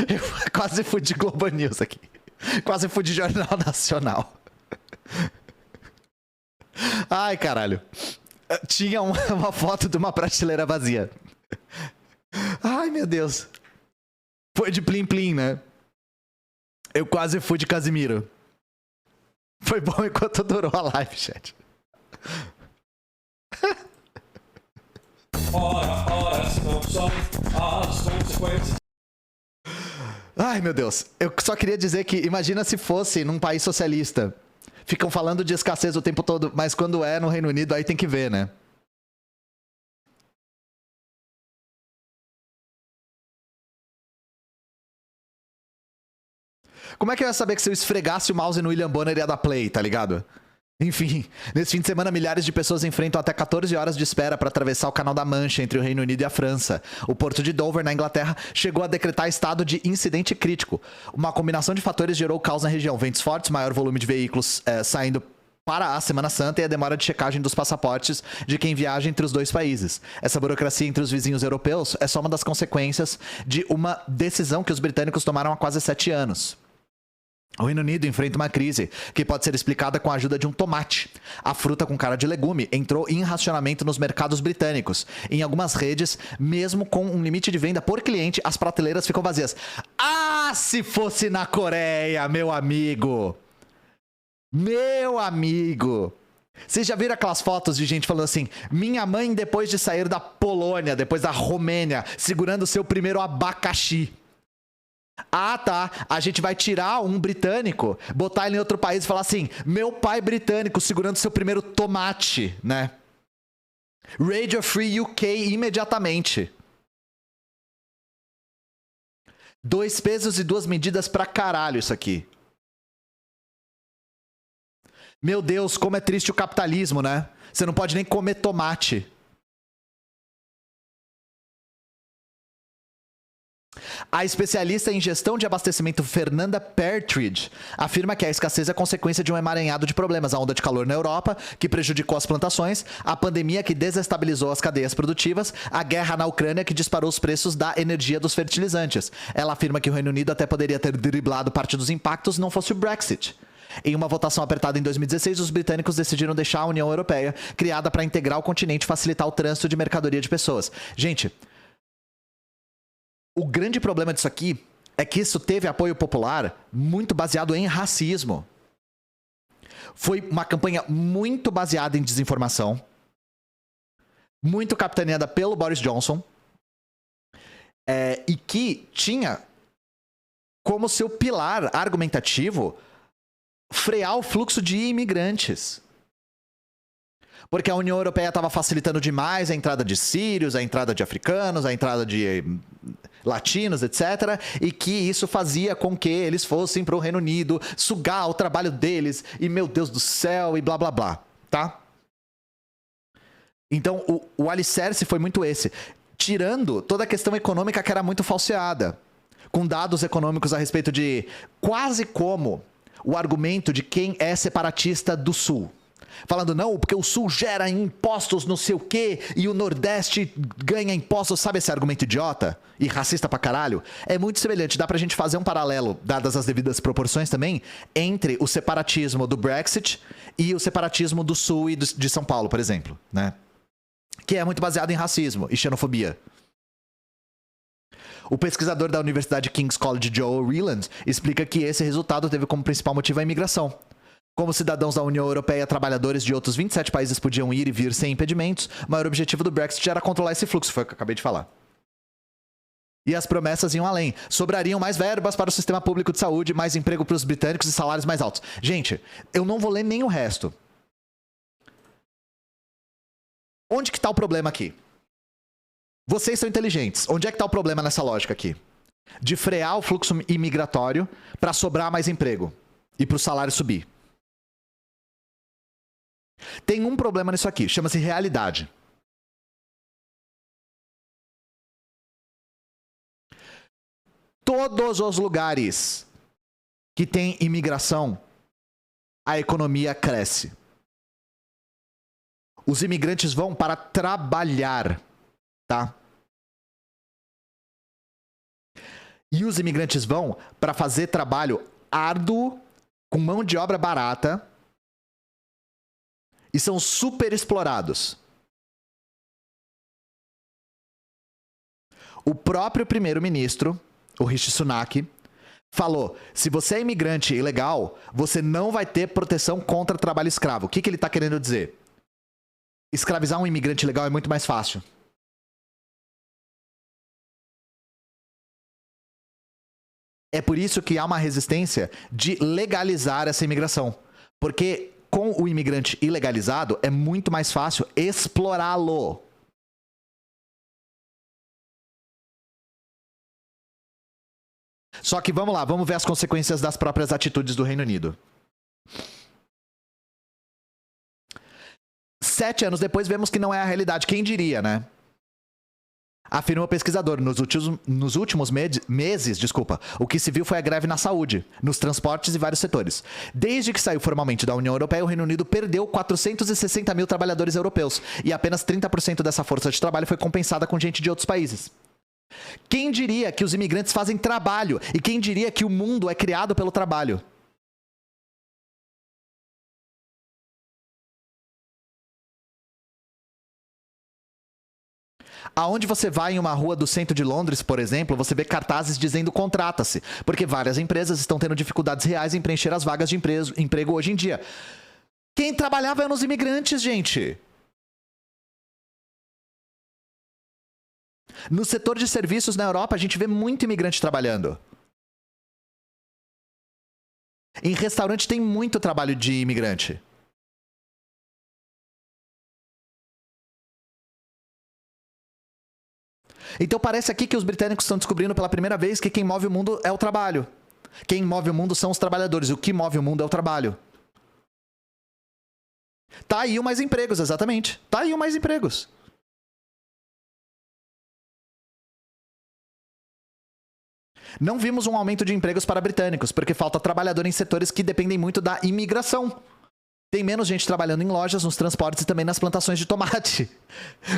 Eu quase fui de Globo News aqui. Quase fui de Jornal Nacional. Ai, caralho. Tinha uma foto de uma prateleira vazia. Ai, meu Deus. Foi de Plim Plim, né? Eu quase fui de Casimiro. Foi bom enquanto durou a live, chat. Ora, se não são as consequências. Ai, meu Deus. Eu só queria dizer que, imagina se fosse num país socialista. Ficam falando de escassez o tempo todo, mas quando é no Reino Unido, aí tem que ver, né? Como é que eu ia saber que se eu esfregasse o mouse no William Bonner ia dar play, tá ligado? Enfim, nesse fim de semana, milhares de pessoas enfrentam até 14 horas de espera para atravessar o Canal da Mancha entre o Reino Unido e a França. O porto de Dover, na Inglaterra, chegou a decretar estado de incidente crítico. Uma combinação de fatores gerou caos na região. Ventos fortes, maior volume de veículos saindo para a Semana Santa e a demora de checagem dos passaportes de quem viaja entre os dois países. Essa burocracia entre os vizinhos europeus é só uma das consequências de uma decisão que os britânicos tomaram há quase 7 anos. O Reino Unido enfrenta uma crise que pode ser explicada com a ajuda de um tomate. A fruta com cara de legume entrou em racionamento nos mercados britânicos. Em algumas redes, mesmo com um limite de venda por cliente, as prateleiras ficam vazias. Ah, se fosse na Coreia, meu amigo! Meu amigo! Vocês já viram aquelas fotos de gente falando assim: minha mãe, depois de sair da Polônia, depois da Romênia, segurando o seu primeiro abacaxi. Ah, tá. A gente vai tirar um britânico, botar ele em outro país e falar assim: meu pai britânico segurando seu primeiro tomate, né? Radio Free UK imediatamente. 2 pesos e 2 medidas pra caralho isso aqui. Meu Deus, como é triste o capitalismo, né? Você não pode nem comer tomate. A especialista em gestão de abastecimento Fernanda Partridge afirma que a escassez é consequência de um emaranhado de problemas. A onda de calor na Europa, que prejudicou as plantações, a pandemia que desestabilizou as cadeias produtivas, a guerra na Ucrânia que disparou os preços da energia dos fertilizantes. Ela afirma que o Reino Unido até poderia ter driblado parte dos impactos se não fosse o Brexit. Em uma votação apertada em 2016, os britânicos decidiram deixar a União Europeia, criada para integrar o continente e facilitar o trânsito de mercadoria de pessoas. Gente, o grande problema disso aqui é que isso teve apoio popular muito baseado em racismo. Foi uma campanha muito baseada em desinformação, muito capitaneada pelo Boris Johnson, e que tinha como seu pilar argumentativo frear o fluxo de imigrantes. Porque a União Europeia estava facilitando demais a entrada de sírios, a entrada de africanos, a entrada de latinos, etc. E que isso fazia com que eles fossem para o Reino Unido sugar o trabalho deles. E meu Deus do céu, e blá blá blá. Tá? Então o alicerce foi muito esse. Tirando toda a questão econômica que era muito falseada. Com dados econômicos a respeito de quase como o argumento de quem é separatista do Sul. Falando, não, porque o Sul gera impostos não sei o quê e o Nordeste ganha impostos. Sabe esse argumento idiota e racista pra caralho? É muito semelhante. Dá pra gente fazer um paralelo, dadas as devidas proporções também, entre o separatismo do Brexit e o separatismo do Sul e de São Paulo, por exemplo, né? Que é muito baseado em racismo e xenofobia. O pesquisador da Universidade King's College, Joe Reland, explica que esse resultado teve como principal motivo a imigração. Como cidadãos da União Europeia, trabalhadores de outros 27 países podiam ir e vir sem impedimentos, o maior objetivo do Brexit era controlar esse fluxo, foi o que eu acabei de falar. E as promessas iam além. Sobrariam mais verbas para o sistema público de saúde, mais emprego para os britânicos e salários mais altos. Gente, eu não vou ler nem o resto. Onde que está o problema aqui? Vocês são inteligentes. Onde é que está o problema nessa lógica aqui? De frear o fluxo imigratório para sobrar mais emprego e para o salário subir. Tem um problema nisso aqui, chama-se realidade. Todos os lugares que tem imigração, a economia cresce. Os imigrantes vão para trabalhar, tá? E os imigrantes vão para fazer trabalho árduo, com mão de obra barata, e são super explorados. O próprio primeiro-ministro, o Rishi Sunak, falou: se você é imigrante ilegal, você não vai ter proteção contra trabalho escravo. O que ele está querendo dizer? Escravizar um imigrante ilegal é muito mais fácil. É por isso que há uma resistência de legalizar essa imigração. Porque com o imigrante ilegalizado é muito mais fácil explorá-lo. Só que vamos lá, vamos ver as consequências das próprias atitudes do Reino Unido. 7 anos depois, vemos que não é a realidade. Quem diria, né? Afirma o pesquisador. Nos últimos meses, o que se viu foi a greve na saúde, nos transportes e vários setores. Desde que saiu formalmente da União Europeia, o Reino Unido perdeu 460 mil trabalhadores europeus. E apenas 30% dessa força de trabalho foi compensada com gente de outros países. Quem diria que os imigrantes fazem trabalho? E quem diria que o mundo é criado pelo trabalho? Aonde você vai em uma rua do centro de Londres, por exemplo, você vê cartazes dizendo contrata-se, porque várias empresas estão tendo dificuldades reais em preencher as vagas de emprego hoje em dia. Quem trabalhava eram os imigrantes, gente. No setor de serviços na Europa, a gente vê muito imigrante trabalhando. Em restaurante tem muito trabalho de imigrante. Então parece aqui que os britânicos estão descobrindo pela primeira vez que quem move o mundo é o trabalho. Quem move o mundo são os trabalhadores. O que move o mundo é o trabalho. Tá aí o mais empregos, exatamente. Tá aí o mais empregos. Não vimos um aumento de empregos para britânicos, porque falta trabalhador em setores que dependem muito da imigração. Tem menos gente trabalhando em lojas, nos transportes e também nas plantações de tomate.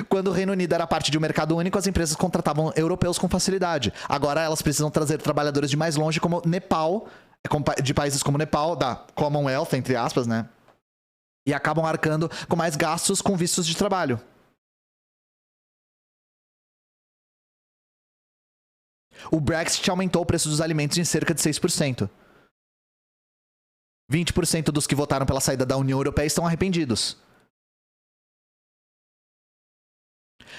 Quando o Reino Unido era parte de um mercado único, as empresas contratavam europeus com facilidade. Agora elas precisam trazer trabalhadores de mais longe, como Nepal, de países como Nepal, da Commonwealth, entre aspas, né? E acabam arcando com mais gastos com vistos de trabalho. O Brexit aumentou o preço dos alimentos em cerca de 6%. 20% dos que votaram pela saída da União Europeia estão arrependidos.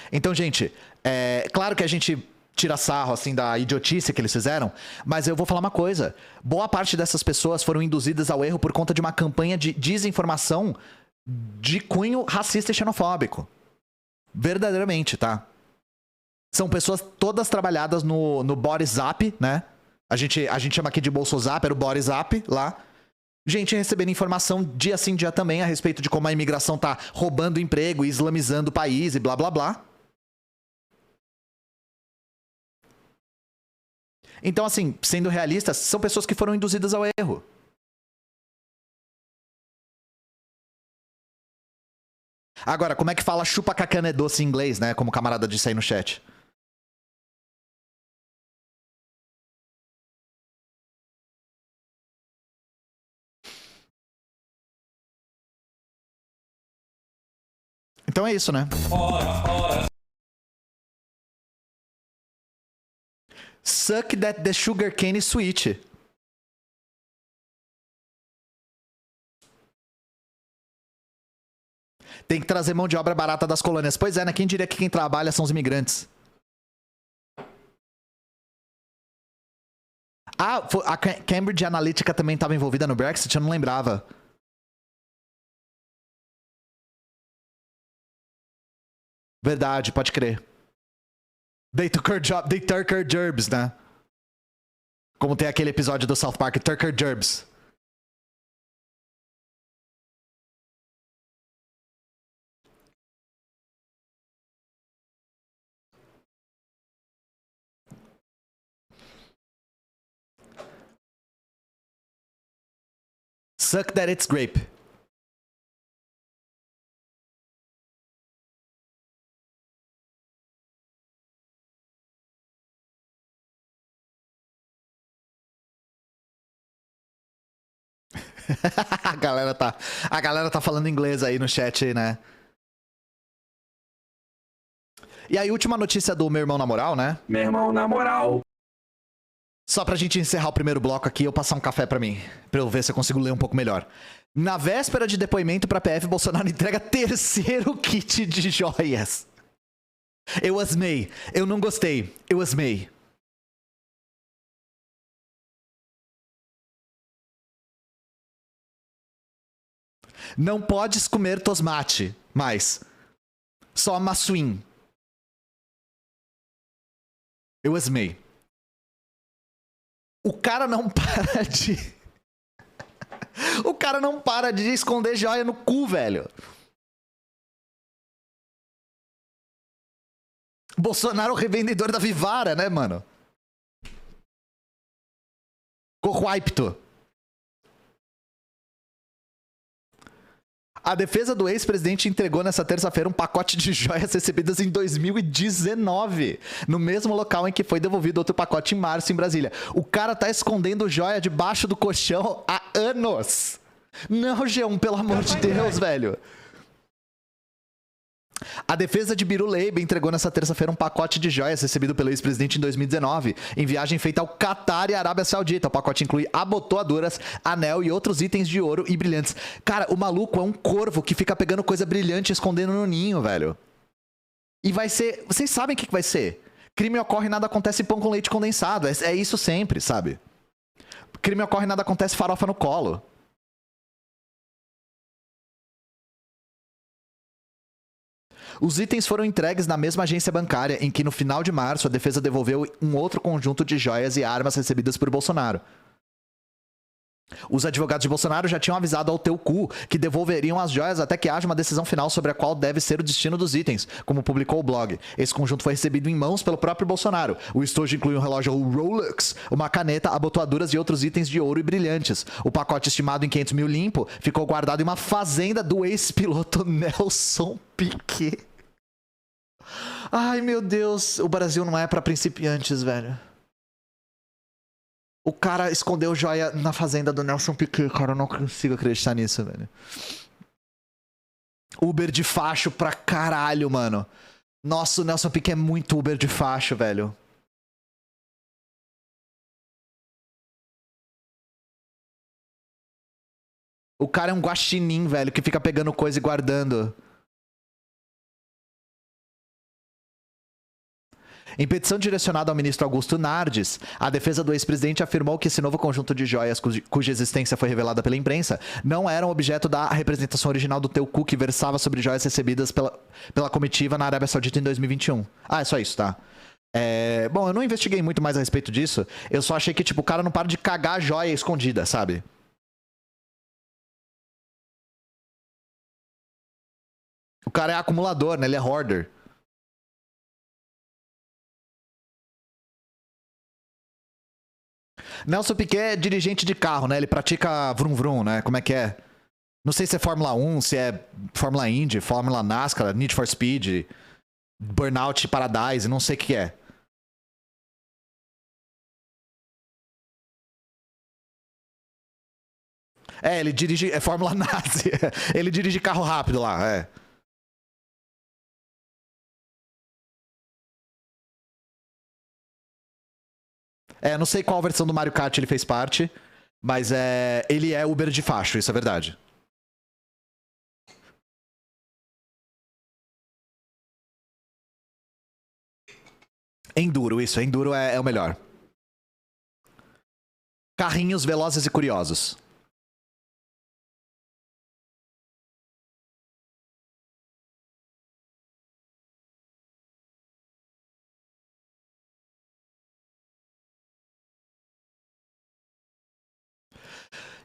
Então, gente, claro que a gente tira sarro assim da idiotice que eles fizeram, mas eu vou falar uma coisa. Boa parte dessas pessoas foram induzidas ao erro por conta de uma campanha de desinformação de cunho racista e xenofóbico. Verdadeiramente, tá? São pessoas todas trabalhadas no Borizap, né? A gente chama aqui de Bolsozap, era o Borizap lá. Gente recebendo informação dia sim, dia também a respeito de como a imigração tá roubando emprego e islamizando o país e blá blá blá. Então, assim, sendo realistas, são pessoas que foram induzidas ao erro. Agora, como é que fala chupa cacana é doce em inglês, né? Como o camarada disse aí no chat. Então é isso, né? Suck that the sugar cane is sweet. Tem que trazer mão de obra barata das colônias. Pois é, né? Quem diria que quem trabalha são os imigrantes? Ah, a Cambridge Analytica também estava envolvida no Brexit? Eu não lembrava. Verdade, pode crer. They took her gerbs, né? Como tem aquele episódio do South Park, took her gerbs. Suck that it's grape. A galera tá falando inglês aí no chat, né? E aí, última notícia do meu irmão na moral, né? Meu irmão, na moral. Só pra gente encerrar o primeiro bloco aqui, eu passar um café pra mim, pra eu ver se eu consigo ler um pouco melhor. Na véspera de depoimento pra PF, Bolsonaro entrega terceiro kit de joias. Eu asmei. Eu não gostei. Eu asmei. Não podes comer tosmate mais. Só massuim. Eu asmei. O cara não para de... O cara não para de esconder joia no cu, velho. Bolsonaro é o revendedor da Vivara, né, mano? Corruapto. A defesa do ex-presidente entregou nessa terça-feira um pacote de joias recebidas em 2019, no mesmo local em que foi devolvido outro pacote em março em Brasília. O cara tá escondendo joia debaixo do colchão há anos. Não, G1, pelo amor de Deus, velho. A defesa de Biru Leib entregou nessa terça-feira um pacote de joias recebido pelo ex-presidente em 2019, em viagem feita ao Catar e Arábia Saudita. O pacote inclui abotoaduras, anel e outros itens de ouro e brilhantes. Cara, o maluco é um corvo que fica pegando coisa brilhante e escondendo no ninho, velho. E vai ser... Vocês sabem o que vai ser? Crime ocorre, nada acontece, pão com leite condensado. É isso sempre, sabe? Crime ocorre, nada acontece, farofa no colo. Os itens foram entregues na mesma agência bancária em que, no final de março, a defesa devolveu um outro conjunto de joias e armas recebidas por Bolsonaro. Os advogados de Bolsonaro já tinham avisado ao Teucu que devolveriam as joias até que haja uma decisão final sobre a qual deve ser o destino dos itens, como publicou o blog. Esse conjunto foi recebido em mãos pelo próprio Bolsonaro. O estojo inclui um relógio Rolex, uma caneta, abotoaduras e outros itens de ouro e brilhantes. O pacote, estimado em 500 mil limpo, ficou guardado em uma fazenda do ex-piloto Nelson Piquet. Ai, meu Deus, o Brasil não é pra principiantes, velho. O cara escondeu joia na fazenda do Nelson Piquet, cara, eu não consigo acreditar nisso, velho. Uber de facho pra caralho, mano. Nossa, o Nelson Piquet é muito Uber de facho, velho. O cara é um guaxinim, velho, que fica pegando coisa e guardando. Em petição direcionada ao ministro Augusto Nardes, a defesa do ex-presidente afirmou que esse novo conjunto de joias, cuja existência foi revelada pela imprensa, não eram objeto da representação original do Teucu, que versava sobre joias recebidas pela comitiva na Arábia Saudita em 2021. Ah, é só isso, tá? Bom, eu não investiguei muito mais a respeito disso. Eu só achei que, tipo, o cara não para de cagar joia escondida, sabe? O cara é acumulador, né? Ele é hoarder. Nelson Piquet é dirigente de carro, né? Ele pratica vroom vroom, né? Como é que é? Não sei se é Fórmula 1, se é Fórmula Indy, Fórmula NASCAR, Need for Speed, Burnout Paradise, não sei o que é. Ele dirige... É Fórmula Nazi. Ele dirige carro rápido lá, não sei qual versão do Mario Kart ele fez parte, mas ele é Uber de facho, isso é verdade. Enduro, isso. Enduro é o melhor. Carrinhos velozes e curiosos.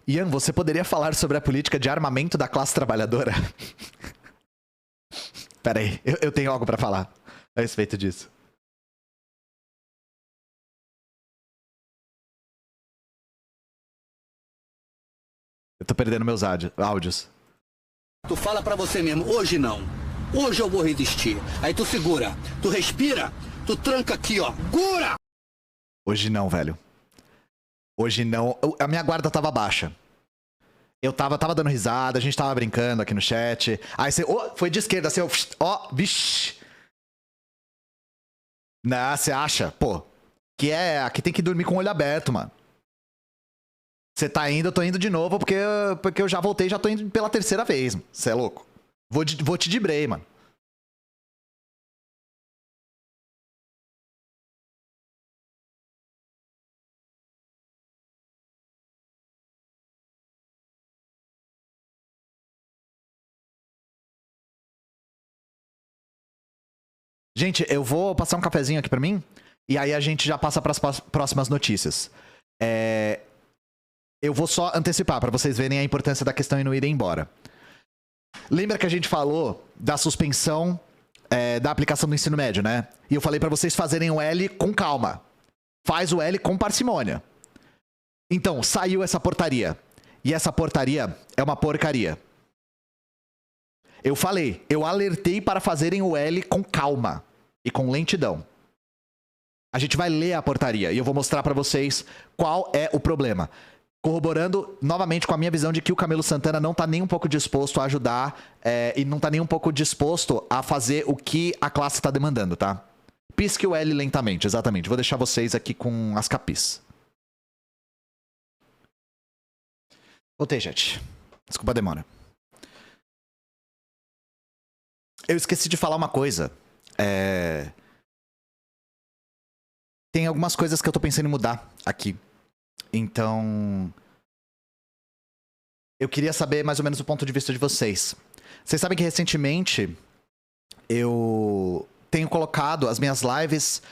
Ian, você poderia falar sobre a política de armamento da classe trabalhadora? Pera aí, eu tenho algo pra falar a respeito disso. Eu tô perdendo meus áudios. Tu fala pra você mesmo, hoje não. Hoje eu vou resistir. Aí tu segura, tu respira, tu tranca aqui, ó. Gura! Hoje não, velho. Hoje não. A minha guarda tava baixa. Eu tava dando risada, a gente tava brincando aqui no chat. Aí você... foi de esquerda, você... Vixe. Não, você acha? Pô. Aqui tem que dormir com o olho aberto, mano. Você tá indo, eu tô indo de novo, porque eu já voltei, já tô indo pela terceira vez. Você é louco. Vou te dibrei, mano. Gente, eu vou passar um cafezinho aqui pra mim, e aí a gente já passa pras próximas notícias. Eu vou só antecipar pra vocês verem a importância da questão e não irem embora. Lembra que a gente falou da suspensão da aplicação do ensino médio, né? E eu falei pra vocês fazerem o L com calma. Faz o L com parcimônia. Então, saiu essa portaria. E essa portaria é uma porcaria. Eu falei, eu alertei para fazerem o L com calma e com lentidão. A gente vai ler a portaria e eu vou mostrar pra vocês qual é o problema. Corroborando novamente com a minha visão de que o Camilo Santana não tá nem um pouco disposto a ajudar e não tá nem um pouco disposto a fazer o que a classe tá demandando, tá? Pisque o L lentamente, exatamente. Vou deixar vocês aqui com as capis. Voltei, gente. Desculpa a demora. Eu esqueci de falar uma coisa. Tem algumas coisas que eu tô pensando em mudar aqui. Então, eu queria saber mais ou menos o ponto de vista de vocês. Vocês sabem que recentemente eu tenho colocado as minhas lives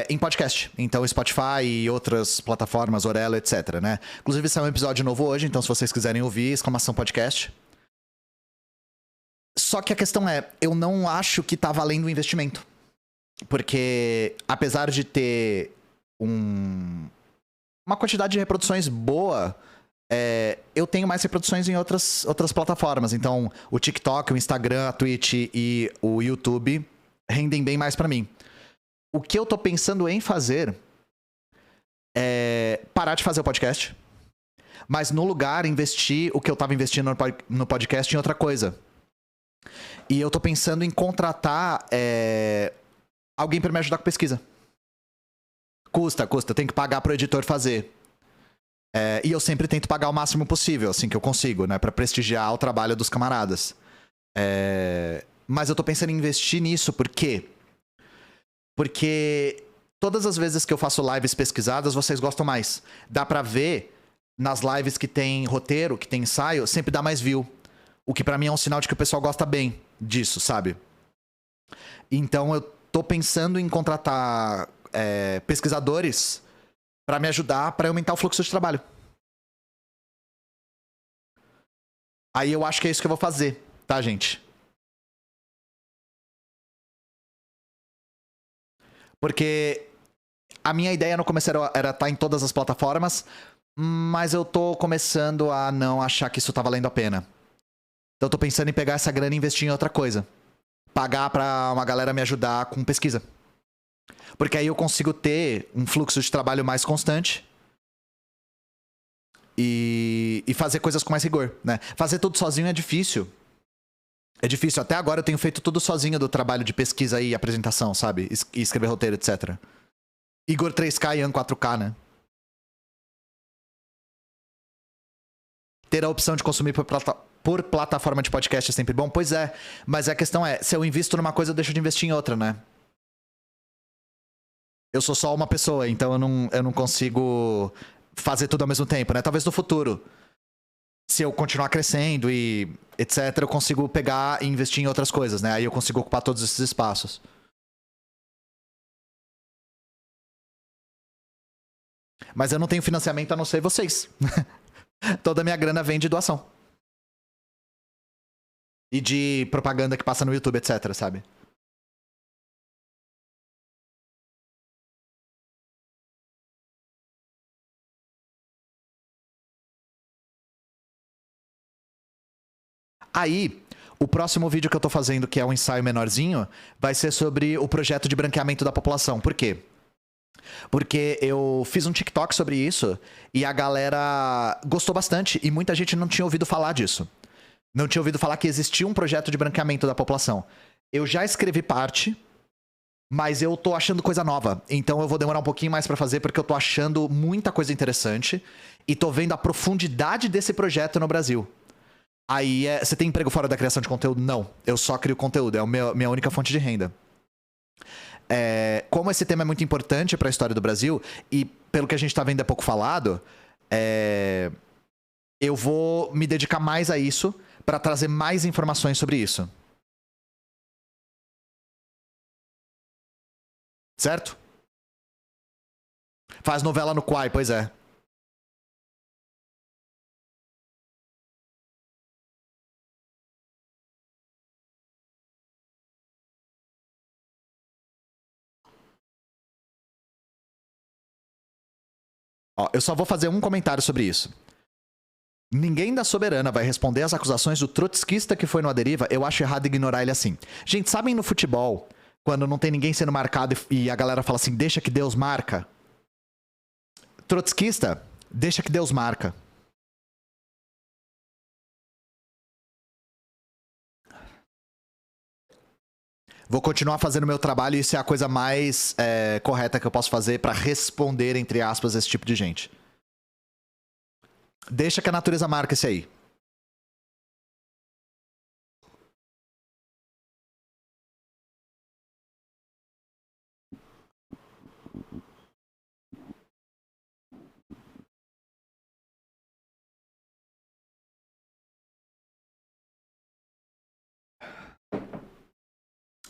em podcast. Então, Spotify e outras plataformas, Orelo, etc, né? Inclusive, saiu um episódio novo hoje, então se vocês quiserem ouvir, exclamação podcast. Só que a questão é, eu não acho que tá valendo o investimento. Porque, apesar de ter uma quantidade de reproduções boa, eu tenho mais reproduções em outras plataformas. Então, o TikTok, o Instagram, a Twitch e o YouTube rendem bem mais pra mim. O que eu tô pensando em fazer é parar de fazer o podcast, mas no lugar investir o que eu tava investindo no podcast em outra coisa. E eu tô pensando em contratar alguém pra me ajudar com pesquisa. Custa, tem que pagar pro editor fazer. E eu sempre tento pagar o máximo possível, assim que eu consigo, né? Pra prestigiar o trabalho dos camaradas. Mas eu tô pensando em investir nisso, por quê? Porque todas as vezes que eu faço lives pesquisadas, vocês gostam mais. Dá pra ver nas lives que tem roteiro, que tem ensaio, sempre dá mais view. O que pra mim é um sinal de que o pessoal gosta bem disso, sabe? Então eu tô pensando em contratar pesquisadores pra me ajudar pra aumentar o fluxo de trabalho. Aí eu acho que é isso que eu vou fazer, tá, gente? Porque a minha ideia no começo era estar em todas as plataformas, mas eu tô começando a não achar que isso tá valendo a pena. Então eu tô pensando em pegar essa grana e investir em outra coisa. Pagar pra uma galera me ajudar com pesquisa. Porque aí eu consigo ter um fluxo de trabalho mais constante e fazer coisas com mais rigor, né? Fazer tudo sozinho é difícil. É difícil. Até agora eu tenho feito tudo sozinho do trabalho de pesquisa e apresentação, sabe? E escrever roteiro, etc. Igor 3K e Ian 4K, né? Ter a opção de consumir por plataforma de podcast é sempre bom? Pois é. Mas a questão é, se eu invisto numa coisa, eu deixo de investir em outra, né? Eu sou só uma pessoa, então eu não consigo fazer tudo ao mesmo tempo, né? Talvez no futuro, se eu continuar crescendo e etc, eu consigo pegar e investir em outras coisas, né? Aí eu consigo ocupar todos esses espaços. Mas eu não tenho financiamento a não ser vocês. Toda a minha grana vem de doação. E de propaganda que passa no YouTube, etc, sabe? Aí, o próximo vídeo que eu tô fazendo, que é um ensaio menorzinho, vai ser sobre o projeto de branqueamento da população. Por quê? Porque eu fiz um TikTok sobre isso e a galera gostou bastante e muita gente não tinha ouvido falar disso. Não tinha ouvido falar que existia um projeto de branqueamento da população. Eu já escrevi parte, mas eu tô achando coisa nova. Então eu vou demorar um pouquinho mais pra fazer porque eu tô achando muita coisa interessante e tô vendo a profundidade desse projeto no Brasil. Aí, você tem emprego fora da criação de conteúdo? Não. Eu só crio conteúdo. É a minha única fonte de renda. Como esse tema é muito importante para a história do Brasil, e pelo que a gente tá vendo é pouco falado, eu vou me dedicar mais a isso para trazer mais informações sobre isso. Certo? Faz novela no Quai, pois é. Ó, eu só vou fazer um comentário sobre isso. Ninguém da Soberana vai responder às acusações do trotskista que foi no Aderiva. Eu acho errado ignorar ele assim. Gente, sabem no futebol, quando não tem ninguém sendo marcado e a galera fala assim, deixa que Deus marca? Trotskista, deixa que Deus marca. Vou continuar fazendo meu trabalho e isso é a coisa mais correta que eu posso fazer pra responder, entre aspas, esse tipo de gente. Deixa que a natureza marca esse aí.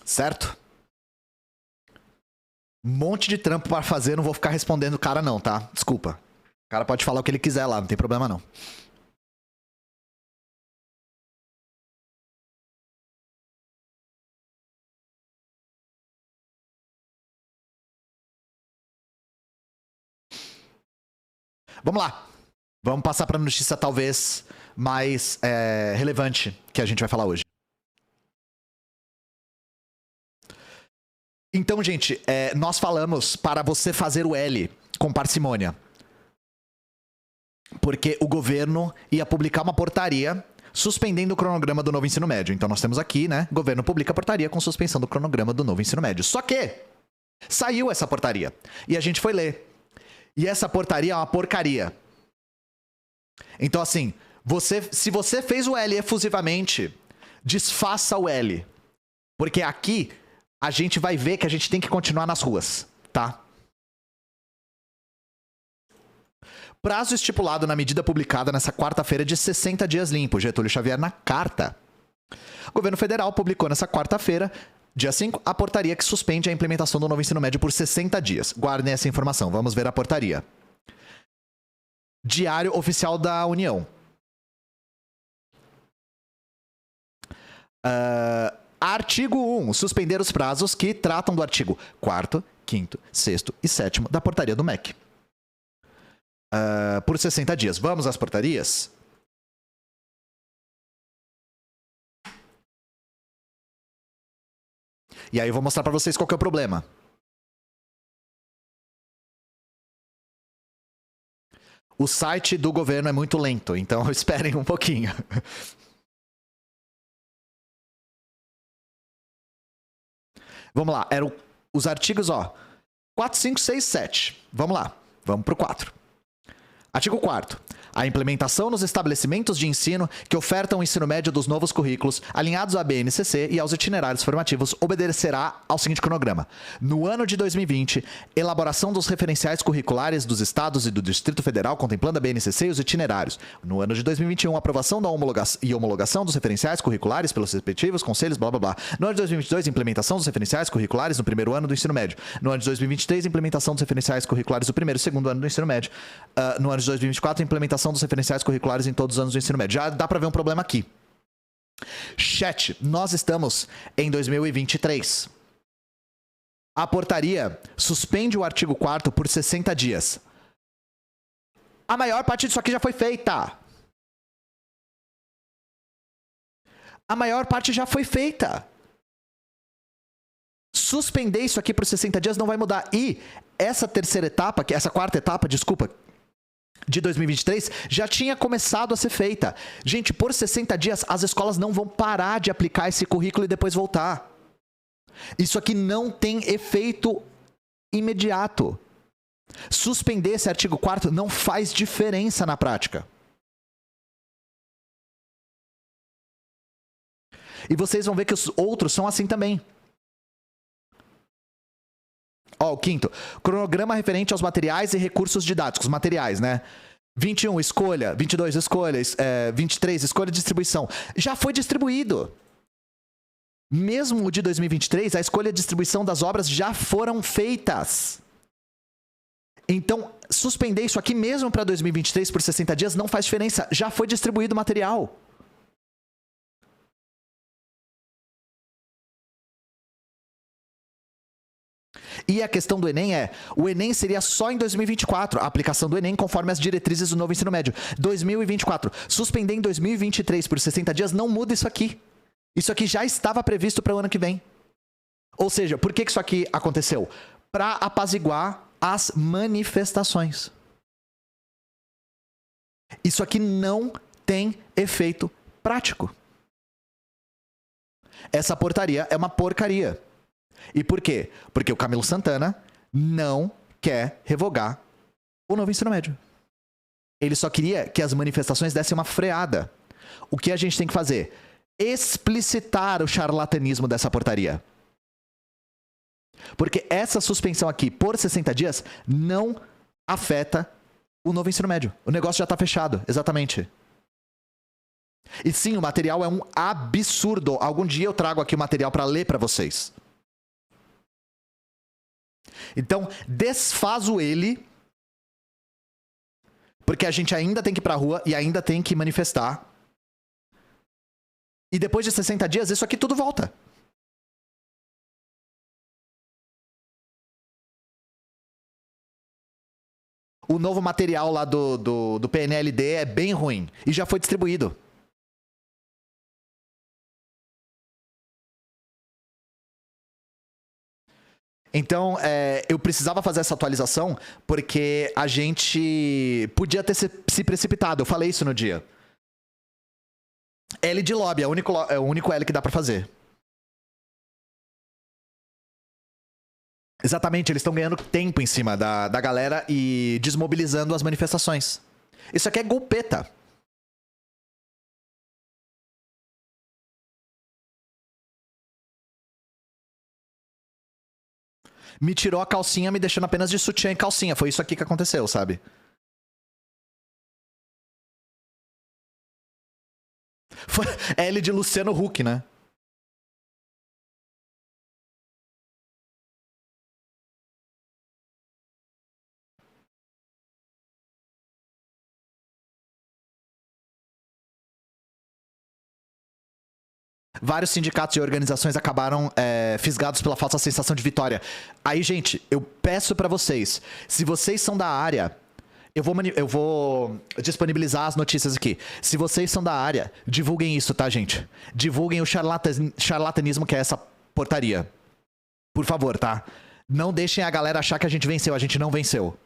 Certo? Um monte de trampo pra fazer, não vou ficar respondendo o cara não, tá? Desculpa. O cara pode falar o que ele quiser lá, não tem problema não. Vamos lá. Vamos passar pra notícia talvez mais relevante que a gente vai falar hoje. Então, gente, nós falamos para você fazer o L com parcimônia. Porque o governo ia publicar uma portaria suspendendo o cronograma do novo ensino médio. Então nós temos aqui, né? O governo publica a portaria com suspensão do cronograma do novo ensino médio. Só que saiu essa portaria. E a gente foi ler. E essa portaria é uma porcaria. Então, assim, se você fez o L efusivamente, desfaça o L. Porque aqui a gente vai ver que a gente tem que continuar nas ruas, tá? Prazo estipulado na medida publicada nessa quarta-feira de 60 dias limpo. Getúlio Xavier na carta. O governo federal publicou nessa quarta-feira, dia 5, a portaria que suspende a implementação do novo ensino médio por 60 dias. Guardem essa informação. Vamos ver a portaria. Diário Oficial da União. Artigo 1. Suspender os prazos que tratam do artigo 4º, 5º, 6º e 7º da portaria do MEC. Por 60 dias. Vamos às portarias? E aí eu vou mostrar pra vocês qual que é o problema. O site do governo é muito lento, então esperem um pouquinho. Vamos lá, eram os artigos, ó. 4, 5, 6, 7. Vamos lá, vamos pro 4. Artigo 4º. A implementação nos estabelecimentos de ensino que ofertam o ensino médio dos novos currículos, alinhados à BNCC e aos itinerários formativos, obedecerá ao seguinte cronograma. No ano de 2020, elaboração dos referenciais curriculares dos estados e do Distrito Federal, contemplando a BNCC e os itinerários. No ano de 2021, aprovação da homologação dos referenciais curriculares pelos respectivos conselhos, blá blá blá. No ano de 2022, implementação dos referenciais curriculares no primeiro ano do ensino médio. No ano de 2023, implementação dos referenciais curriculares do primeiro e segundo ano do ensino médio. No ano de 2024, implementação dos referenciais curriculares em todos os anos do ensino médio. Já dá pra ver um problema aqui. Chat, nós estamos em 2023. A portaria suspende o artigo 4º por 60 dias. A maior parte disso aqui já foi feita. A maior parte já foi feita. Suspender isso aqui por 60 dias não vai mudar. E essa terceira etapa, essa quarta etapa, desculpa, de 2023, já tinha começado a ser feita. Gente, por 60 dias, as escolas não vão parar de aplicar esse currículo e depois voltar. Isso aqui não tem efeito imediato. Suspender esse artigo 4º não faz diferença na prática. E vocês vão ver que os outros são assim também. Ó, o 5º. Cronograma referente aos materiais e recursos didáticos. Materiais, né? 21, escolha. 22, escolha. 23, escolha e distribuição. Já foi distribuído. Mesmo o de 2023, a escolha e distribuição das obras já foram feitas. Então, suspender isso aqui mesmo para 2023 por 60 dias não faz diferença. Já foi distribuído o material. E a questão do Enem o Enem seria só em 2024, a aplicação do Enem conforme as diretrizes do novo ensino médio. 2024. Suspender em 2023 por 60 dias não muda isso aqui. Isso aqui já estava previsto para o ano que vem. Ou seja, por que isso aqui aconteceu? Para apaziguar as manifestações. Isso aqui não tem efeito prático. Essa portaria é uma porcaria. E por quê? Porque o Camilo Santana não quer revogar o novo ensino médio. Ele só queria que as manifestações dessem uma freada. O que a gente tem que fazer? Explicitar o charlatanismo dessa portaria. Porque essa suspensão aqui por 60 dias não afeta o novo ensino médio. O negócio já está fechado, exatamente. E sim, o material é um absurdo. Algum dia eu trago aqui o material para ler para vocês. Então, desfazo ele, porque a gente ainda tem que ir pra rua e ainda tem que manifestar. E depois de 60 dias, isso aqui tudo volta. O novo material lá do PNLD é bem ruim e já foi distribuído. Então, eu precisava fazer essa atualização porque a gente podia ter se precipitado. Eu falei isso no dia. L de lobby, é o único L que dá pra fazer. Exatamente, eles estão ganhando tempo em cima da galera e desmobilizando as manifestações. Isso aqui é golpeta. Me tirou a calcinha, me deixando apenas de sutiã e calcinha. Foi isso aqui que aconteceu, sabe? Foi L de Luciano Huck, né? Vários sindicatos e organizações acabaram fisgados pela falsa sensação de vitória. Aí, gente, eu peço pra vocês, se vocês são da área, eu vou disponibilizar as notícias aqui. Se vocês são da área, divulguem isso, tá, gente? Divulguem o charlatanismo que é essa portaria. Por favor, tá? Não deixem a galera achar que a gente venceu. A gente não venceu.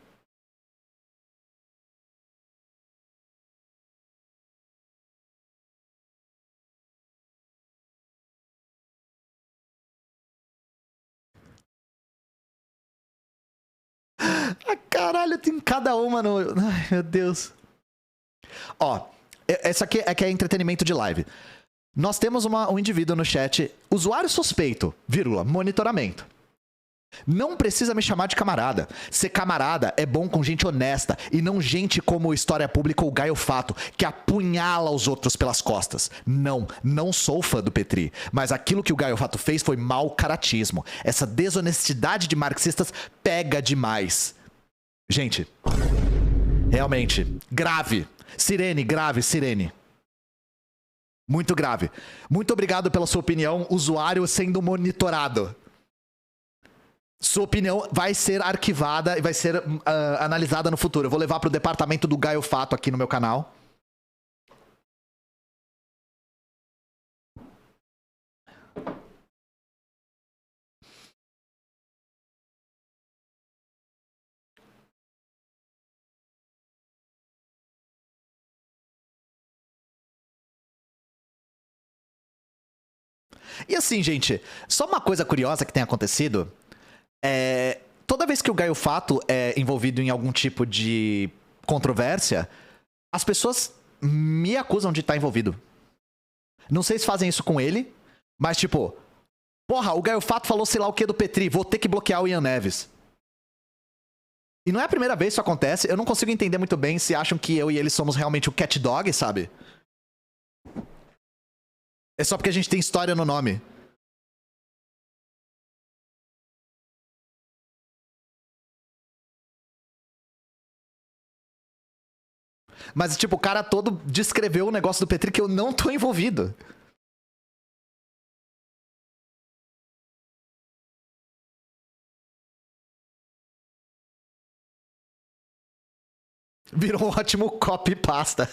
Ah, caralho, tem cada uma no... Ai, meu Deus. Ó, essa aqui é que é entretenimento de live. Nós temos um indivíduo no chat, usuário suspeito, vírgula, monitoramento. Não precisa me chamar de camarada. Ser camarada é bom com gente honesta e não gente como História Pública ou Gaio Fato, que apunhala os outros pelas costas. Não sou fã do Petri, mas aquilo que o Gaio Fato fez foi mau caratismo. Essa desonestidade de marxistas pega demais. Gente, realmente, grave. Sirene, grave, Sirene. Muito grave. Muito obrigado pela sua opinião, usuário sendo monitorado. Sua opinião vai ser arquivada e vai ser analisada no futuro. Eu vou levar para o departamento do Gaio Fato aqui no meu canal. E assim, gente, só uma coisa curiosa que tem acontecido. Toda vez que o Gaio Fato é envolvido em algum tipo de controvérsia, as pessoas me acusam de estar envolvido. Não sei se fazem isso com ele, mas tipo, porra, o Gaio Fato falou sei lá o que do Petri, vou ter que bloquear o Ian Neves. E não é a primeira vez que isso acontece, eu não consigo entender muito bem se acham que eu e ele somos realmente o cat dog, sabe? É só porque a gente tem história no nome. Mas, tipo, o cara todo descreveu o negócio do Petri que eu não tô envolvido. Virou um ótimo copy-pasta.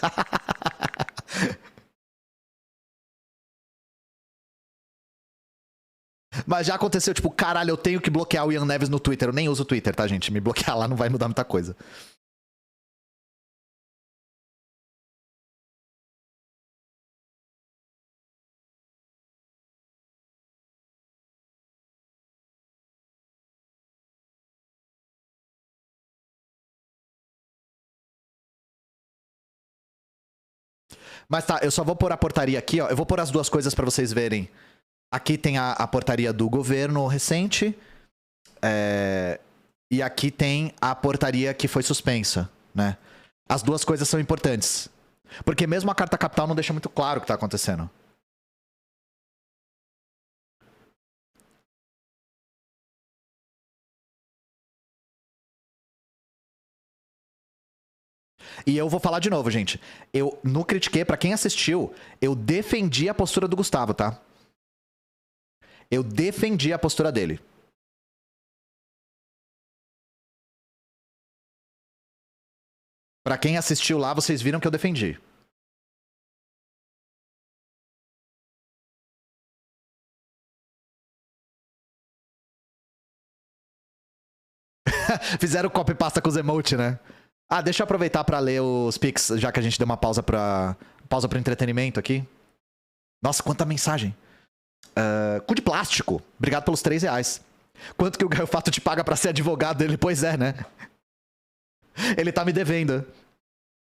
Mas já aconteceu, tipo, caralho, eu tenho que bloquear o Ian Neves no Twitter. Eu nem uso o Twitter, tá, gente? Me bloquear lá não vai mudar muita coisa. Mas tá, eu só vou pôr a portaria aqui, ó. Eu vou pôr as duas coisas pra vocês verem. Aqui tem a portaria do governo recente. E aqui tem a portaria que foi suspensa, né? As duas coisas são importantes. Porque mesmo a Carta Capital não deixa muito claro o que tá acontecendo. E eu vou falar de novo, gente. Eu não critiquei, pra quem assistiu, eu defendi a postura do Gustavo, tá? Eu defendi a postura dele. Pra quem assistiu lá, vocês viram que eu defendi. Fizeram copy-pasta com os emotes, né? Ah, deixa eu aproveitar pra ler os pics, já que a gente deu uma pausa pro entretenimento aqui. Nossa, quanta mensagem. Cu de plástico. Obrigado pelos R$3. Quanto que o Gaio Fato te paga pra ser advogado dele? Pois é, né? Ele tá me devendo.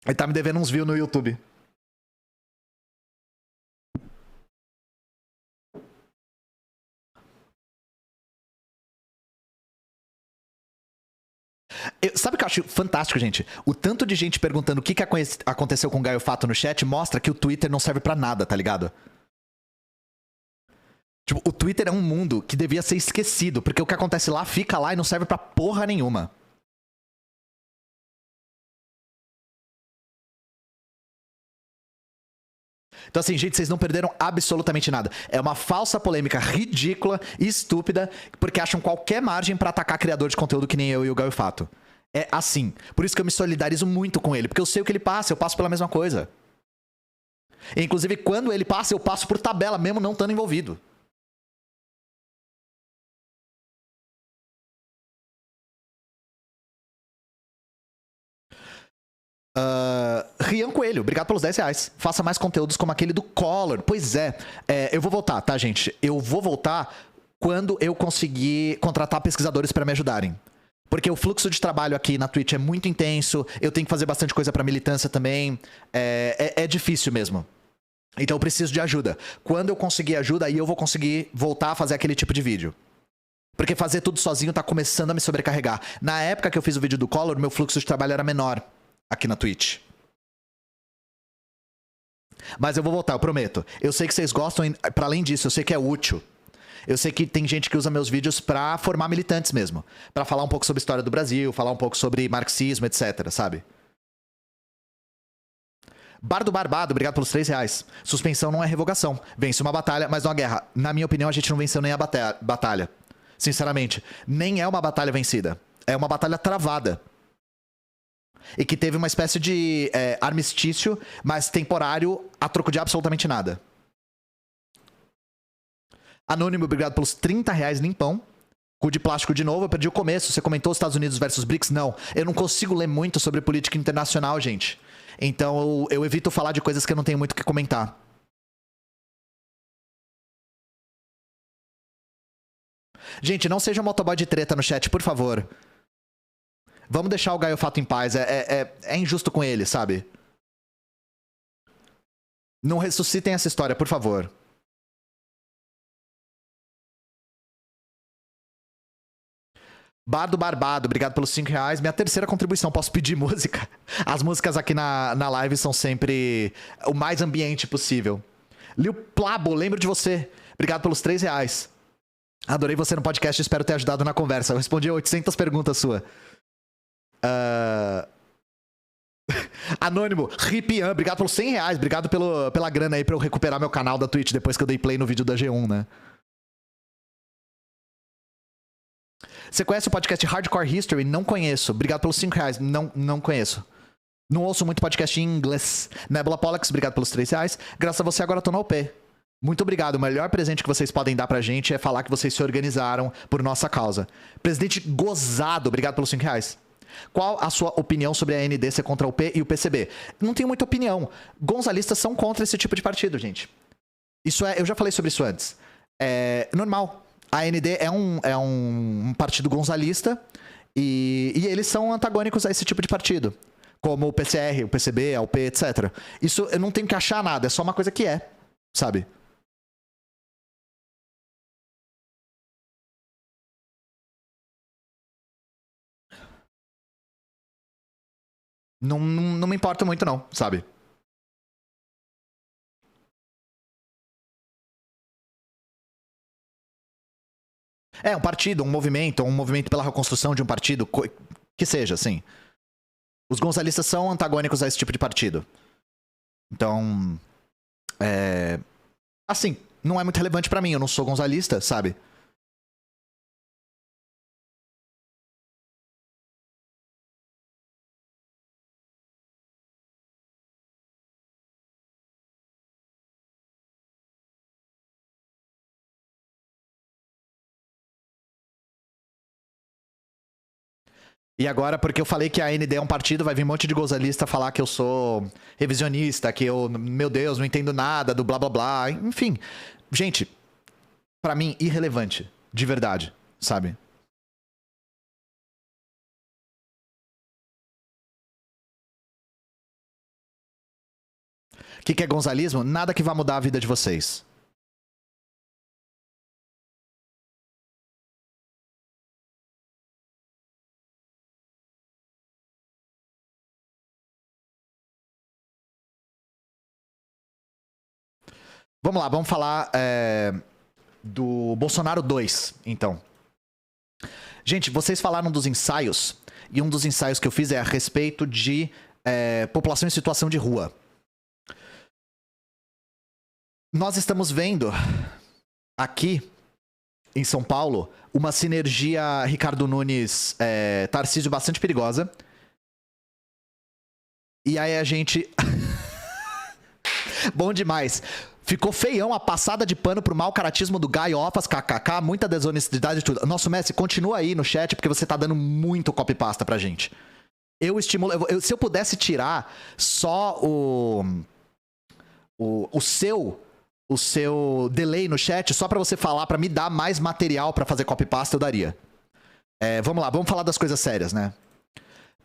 Ele tá me devendo uns views no YouTube. Sabe o que eu acho fantástico, gente? O tanto de gente perguntando o que aconteceu com o Gaio Fato no chat mostra que o Twitter não serve pra nada, tá ligado? Tipo, o Twitter é um mundo que devia ser esquecido, porque o que acontece lá fica lá e não serve pra porra nenhuma. Então assim, gente, vocês não perderam absolutamente nada. É uma falsa polêmica ridícula e estúpida, porque acham qualquer margem pra atacar criador de conteúdo que nem eu e o Gaio Fato. É assim. Por isso que eu me solidarizo muito com ele, porque eu sei o que ele passa, eu passo pela mesma coisa. E, inclusive, quando ele passa, eu passo por tabela, mesmo não estando envolvido. Rian Coelho, obrigado pelos R$10. Faça mais conteúdos como aquele do Collor. Pois é, eu vou voltar, tá, gente? Eu vou voltar quando eu conseguir contratar pesquisadores pra me ajudarem. Porque o fluxo de trabalho aqui na Twitch é muito intenso, eu tenho que fazer bastante coisa pra militância também. É difícil mesmo. Então eu preciso de ajuda. Quando eu conseguir ajuda, aí eu vou conseguir voltar a fazer aquele tipo de vídeo. Porque fazer tudo sozinho tá começando a me sobrecarregar. Na época que eu fiz o vídeo do Collor, meu fluxo de trabalho era menor aqui na Twitch. Mas eu vou voltar, eu prometo. Eu sei que vocês gostam, pra além disso, eu sei que é útil. Eu sei que tem gente que usa meus vídeos pra formar militantes mesmo. Pra falar um pouco sobre a história do Brasil, falar um pouco sobre marxismo, etc, sabe? Bardo Barbado, obrigado pelos R$3. Suspensão não é revogação. Vence uma batalha, mas não a guerra. Na minha opinião, a gente não venceu nem a batalha. Sinceramente, nem é uma batalha vencida. É uma batalha travada. E que teve uma espécie de armistício, mas temporário, a troco de absolutamente nada. Anônimo, obrigado pelos R$30 limpão. Cu de plástico de novo, eu perdi o começo. Você comentou Estados Unidos versus BRICS? Não, eu não consigo ler muito sobre política internacional, gente. Então eu evito falar de coisas que eu não tenho muito o que comentar. Gente, não seja motoboy de treta no chat, por favor. Vamos deixar o Gaio Fato em paz. É injusto com ele, sabe? Não ressuscitem essa história, por favor. Bardo Barbado, obrigado pelos R$5. Minha terceira contribuição, posso pedir música? As músicas aqui na live são sempre o mais ambiente possível. Lil Plabo, lembro de você. Obrigado pelos R$3. Adorei você no podcast, espero ter ajudado na conversa. Eu respondi a 800 perguntas sua. Anônimo, Ripian, obrigado pelos R$100. Obrigado pela grana aí pra eu recuperar meu canal da Twitch depois que eu dei play no vídeo da G1, né? Você conhece o podcast Hardcore History? Não conheço. Obrigado pelos R$5. Não conheço. Não ouço muito podcast em inglês. Nebula Pollux, obrigado pelos R$3. Graças a você, agora tô na UP. Muito obrigado. O melhor presente que vocês podem dar pra gente é falar que vocês se organizaram por nossa causa. Presidente Gozado, obrigado pelos R$5. Qual a sua opinião sobre a AND ser contra o P e o PCB? Não tenho muita opinião. Gonzalistas são contra esse tipo de partido, gente. Eu já falei sobre isso antes. É normal. A AND é um partido gonzalista e eles são antagônicos a esse tipo de partido. Como o PCR, o PCB, a UP, etc. Isso eu não tenho que achar nada, é só uma coisa que é, sabe? Não me importa muito não, sabe? É, um partido, um movimento pela reconstrução de um partido, que seja, assim. Os gonzalistas são antagônicos a esse tipo de partido. Então, assim, não é muito relevante pra mim, eu não sou gonzalista, sabe? E agora, porque eu falei que a AND é um partido, vai vir um monte de gozalista falar que eu sou revisionista, que eu, meu Deus, não entendo nada do blá blá blá. Enfim, gente, pra mim, irrelevante. De verdade, sabe? O que é gonzalismo? Nada que vá mudar a vida de vocês. Vamos lá, vamos falar do Bolsonaro 2, então. Gente, vocês falaram dos ensaios, e um dos ensaios que eu fiz é a respeito de população em situação de rua. Nós estamos vendo aqui, em São Paulo, uma sinergia Ricardo Nunes, Tarcísio bastante perigosa. E aí a gente... Bom demais. Ficou feião a passada de pano pro mau caratismo do Gaiofas, kkk, muita desonestidade e tudo. Nosso Messi, continua aí no chat, porque você tá dando muito copy-pasta pra gente. Eu estimulo... se eu pudesse tirar só o seu delay no chat, só pra você falar, pra me dar mais material pra fazer copy-pasta, eu daria. Vamos lá, vamos falar das coisas sérias, né?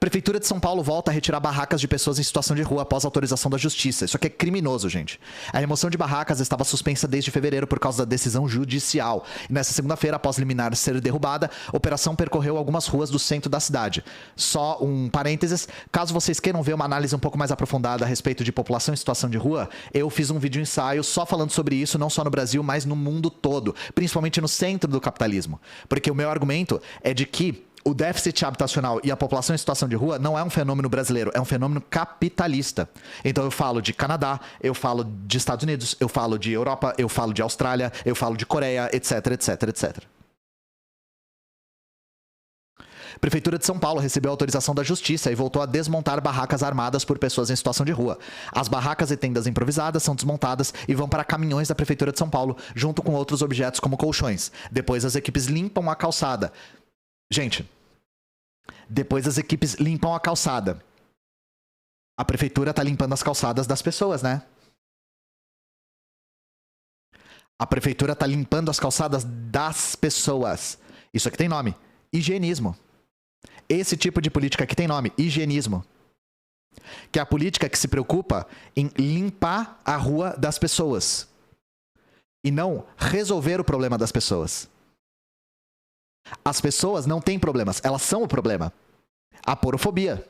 Prefeitura de São Paulo volta a retirar barracas de pessoas em situação de rua após autorização da justiça. Isso aqui é criminoso, gente. A remoção de barracas estava suspensa desde fevereiro por causa da decisão judicial. E nessa segunda-feira, após liminar ser derrubada, a operação percorreu algumas ruas do centro da cidade. Só um parênteses, caso vocês queiram ver uma análise um pouco mais aprofundada a respeito de população em situação de rua, eu fiz um vídeo ensaio só falando sobre isso, não só no Brasil, mas no mundo todo, principalmente no centro do capitalismo. Porque o meu argumento é de que o déficit habitacional e a população em situação de rua não é um fenômeno brasileiro, é um fenômeno capitalista. Então eu falo de Canadá, eu falo de Estados Unidos, eu falo de Europa, eu falo de Austrália, eu falo de Coreia, etc, etc, etc. Prefeitura de São Paulo recebeu autorização da justiça e voltou a desmontar barracas armadas por pessoas em situação de rua. As barracas e tendas improvisadas são desmontadas e vão para caminhões da Prefeitura de São Paulo, junto com outros objetos como colchões. Depois as equipes limpam a calçada. Gente, depois as equipes limpam a calçada. A prefeitura tá limpando as calçadas das pessoas, né? A prefeitura tá limpando as calçadas das pessoas. Isso aqui tem nome: higienismo. Esse tipo de política aqui tem nome: higienismo. Que é a política que se preocupa em limpar a rua das pessoas e não resolver o problema das pessoas. As pessoas não têm problemas, elas são o problema. A porofobia.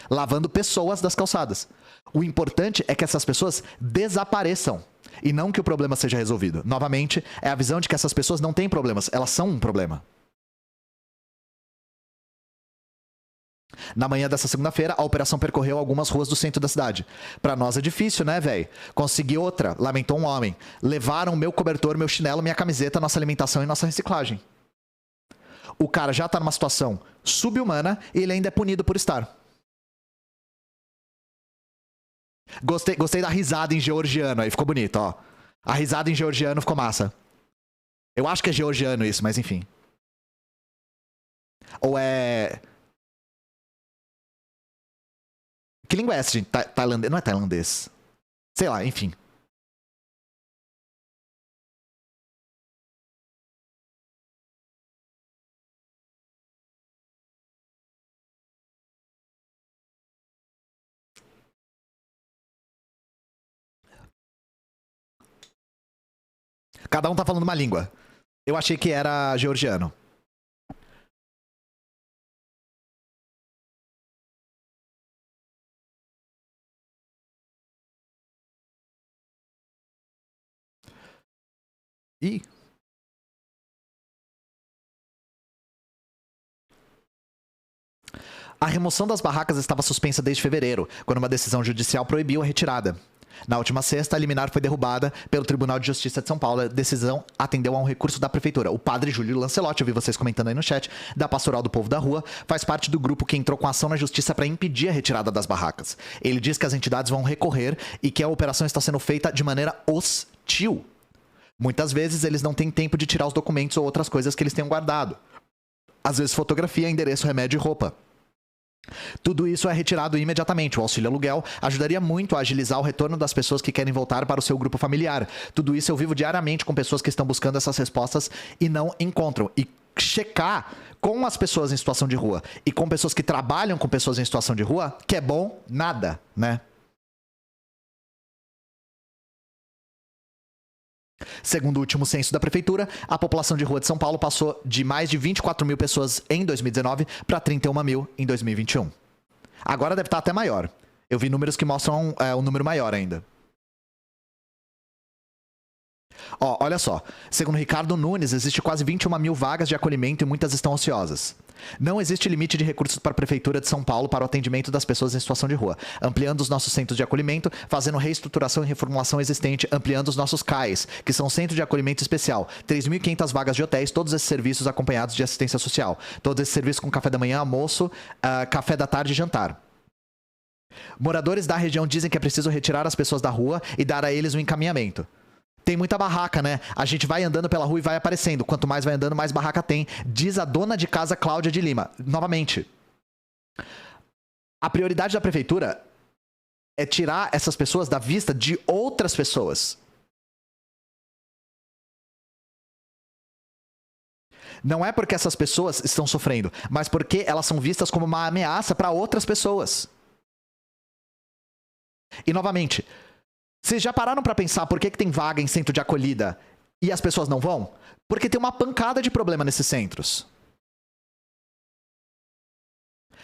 Lavando pessoas das calçadas. O importante é que essas pessoas desapareçam e não que o problema seja resolvido. Novamente, é a visão de que essas pessoas não têm problemas, elas são um problema. Na manhã dessa segunda-feira, a operação percorreu algumas ruas do centro da cidade. Pra nós é difícil, né, velho? Consegui outra, lamentou um homem. Levaram meu cobertor, meu chinelo, minha camiseta, nossa alimentação e nossa reciclagem. O cara já tá numa situação subhumana e ele ainda é punido por estar. Gostei da risada em georgiano, aí ficou bonito, ó. A risada em georgiano ficou massa. Eu acho que é georgiano isso, mas enfim. Ou é... Que língua é essa, gente? Tailandês? Não é tailandês. Sei lá, enfim. Cada um tá falando uma língua. Eu achei que era georgiano. Ih. A remoção das barracas estava suspensa desde fevereiro, quando uma decisão judicial proibiu a retirada. Na última sexta, a liminar foi derrubada pelo Tribunal de Justiça de São Paulo. A decisão atendeu a um recurso da prefeitura. O padre Júlio Lancelotti, eu vi vocês comentando aí no chat, da Pastoral do Povo da Rua, faz parte do grupo que entrou com ação na justiça para impedir a retirada das barracas. Ele diz que as entidades vão recorrer e que a operação está sendo feita de maneira hostil. Muitas vezes eles não têm tempo de tirar os documentos ou outras coisas que eles tenham guardado. Às vezes fotografia, endereço, remédio e roupa. Tudo isso é retirado imediatamente. O auxílio aluguel ajudaria muito a agilizar o retorno das pessoas que querem voltar para o seu grupo familiar. Tudo isso eu vivo diariamente com pessoas que estão buscando essas respostas e não encontram. E checar com as pessoas em situação de rua e com pessoas que trabalham com pessoas em situação de rua, que é bom, nada, né? Segundo o último censo da prefeitura, a população de rua de São Paulo passou de mais de 24 mil pessoas em 2019 para 31 mil em 2021. Agora deve estar até maior. Eu vi números que mostram um número maior ainda. Ó, olha só. Segundo Ricardo Nunes, existe quase 21 mil vagas de acolhimento e muitas estão ociosas. Não existe limite de recursos para a Prefeitura de São Paulo para o atendimento das pessoas em situação de rua, ampliando os nossos centros de acolhimento, fazendo reestruturação e reformulação existente, ampliando os nossos CAIs, que são Centro de Acolhimento Especial, 3.500 vagas de hotéis, todos esses serviços acompanhados de assistência social, todos esses serviços com café da manhã, almoço, café da tarde e jantar. Moradores da região dizem que é preciso retirar as pessoas da rua e dar a eles um encaminhamento. Tem muita barraca, né? A gente vai andando pela rua e vai aparecendo. Quanto mais vai andando, mais barraca tem. Diz a dona de casa, Cláudia de Lima. Novamente, a prioridade da prefeitura é tirar essas pessoas da vista de outras pessoas. Não é porque essas pessoas estão sofrendo, mas porque elas são vistas como uma ameaça para outras pessoas. E, novamente, vocês já pararam para pensar por que tem vaga em centro de acolhida e as pessoas não vão? Porque tem uma pancada de problema nesses centros.